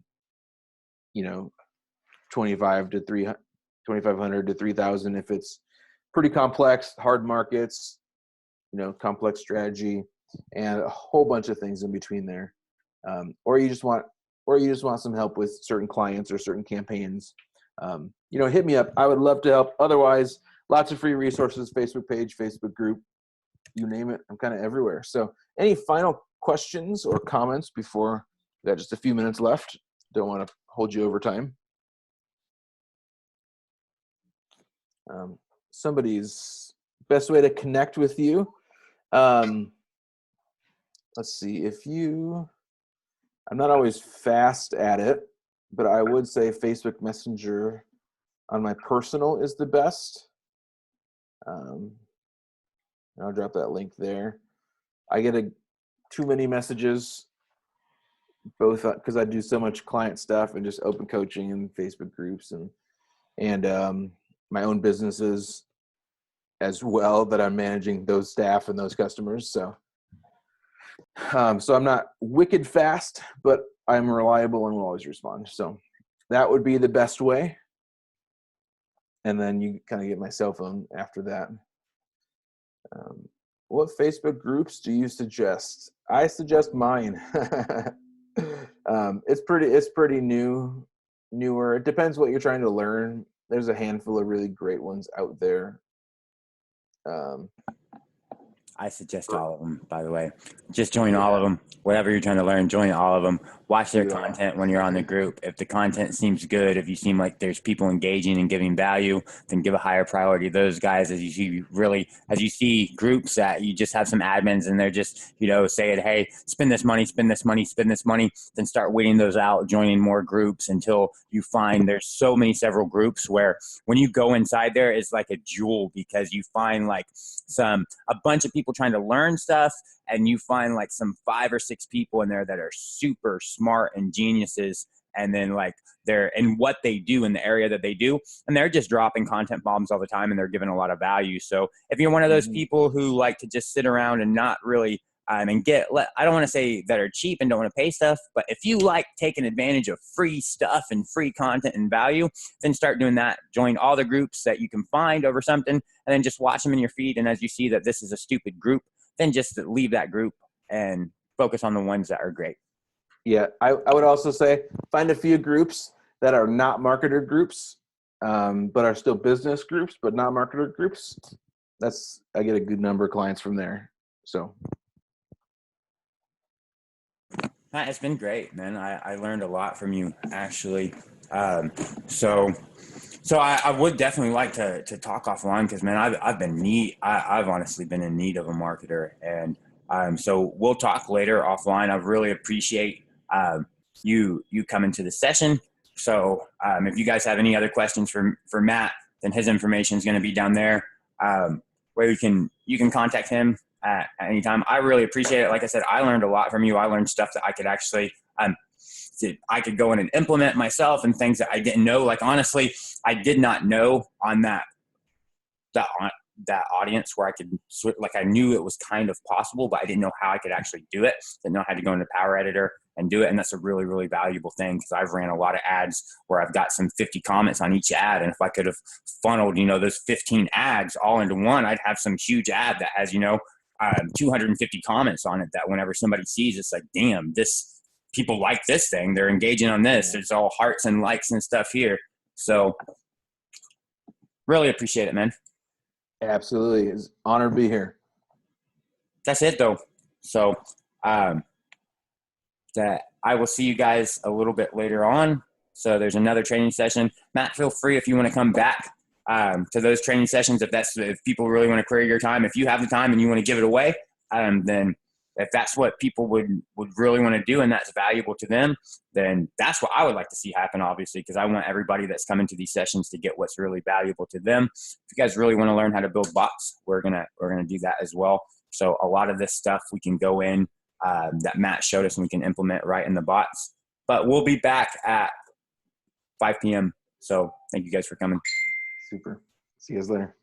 A: 25 to 300, 2,500 to 3,000. If it's pretty complex, hard markets, complex strategy, and a whole bunch of things in between there. Or you just want some help with certain clients or certain campaigns. Hit me up. I would love to help. Otherwise, lots of free resources, Facebook page, Facebook group, you name it. I'm kind of everywhere. So any final questions or comments before we got just a few minutes left? Don't want to hold you over time. Somebody's best way to connect with you. Let's see, I'm not always fast at it, but I would say Facebook Messenger on my personal is the best. I'll drop that link there. I get too many messages, both because I do so much client stuff and just open coaching and Facebook groups and my own businesses as well that I'm managing those staff and those customers. So I'm not wicked fast, but I'm reliable and will always respond. So that would be the best way. And then you kind of get my cell phone after that. What Facebook groups do you suggest? I suggest mine. It's pretty newer. It depends what you're trying to learn. There's a handful of really great ones out there.
B: I suggest all of them, by the way. Just join all of them. Whatever you're trying to learn, join all of them. Watch their content when you're on the group. If the content seems good, if you seem like there's people engaging and giving value, then give a higher priority to those guys. As you see groups that you just have some admins and they're just, saying, hey, spend this money, then start weeding those out, joining more groups until you find there's several groups where when you go inside there, it's like a jewel because you find like a bunch of people trying to learn stuff, and you find like some 5 or 6 people in there that are super smart and geniuses, and then like they're in what they do in the area that they do, and they're just dropping content bombs all the time and they're giving a lot of value. So if you're one of those people who like to just sit around and not really I don't want to say that are cheap and don't want to pay stuff, but if you like taking advantage of free stuff and free content and value, then start doing that. Join all the groups that you can find over something, and then just watch them in your feed. And as you see that this is a stupid group, then just leave that group and focus on the ones that are great.
A: Yeah, I would also say find a few groups that are not marketer groups, but are still business groups, but not marketer groups. I get a good number of clients from there. So.
B: It's been great, man. I learned a lot from you, actually. So I would definitely like to talk offline because, man, I've honestly been in need of a marketer, and so we'll talk later offline. I really appreciate you coming to the session. So if you guys have any other questions for Matt, then his information is going to be down there where you can contact him at any time. I really appreciate it. Like I said, I learned a lot from you. I learned stuff that I could actually I could go in and implement myself, and things that I didn't know. Like, honestly, I did not know on that audience where I could I knew it was kind of possible, but I didn't know how I could actually do it. Didn't know how to go into Power Editor and do it. And that's a really, really valuable thing because I've ran a lot of ads where I've got some 50 comments on each ad. And if I could have funneled, those 15 ads all into one, I'd have some huge ad that has, 250 comments on it that whenever somebody sees, it's like, damn, this people like this thing. They're engaging on this. There's all hearts and likes and stuff here. So really appreciate it, man.
A: Absolutely. It's an honor to be here.
B: That's it though. So that I will see you guys a little bit later on. So there's another training session. Matt, feel free if you want to come back to those training sessions. If people really want to query your time, if you have the time and you want to give it away, then if that's what people would really want to do and that's valuable to them, then that's what I would like to see happen, obviously, because I want everybody that's coming to these sessions to get what's really valuable to them. If you guys really want to learn how to build bots, we're gonna do that as well. So a lot of this stuff we can go in that Matt showed us and we can implement right in the bots. But we'll be back at 5 p.m. So thank you guys for coming.
A: Super. See you guys later.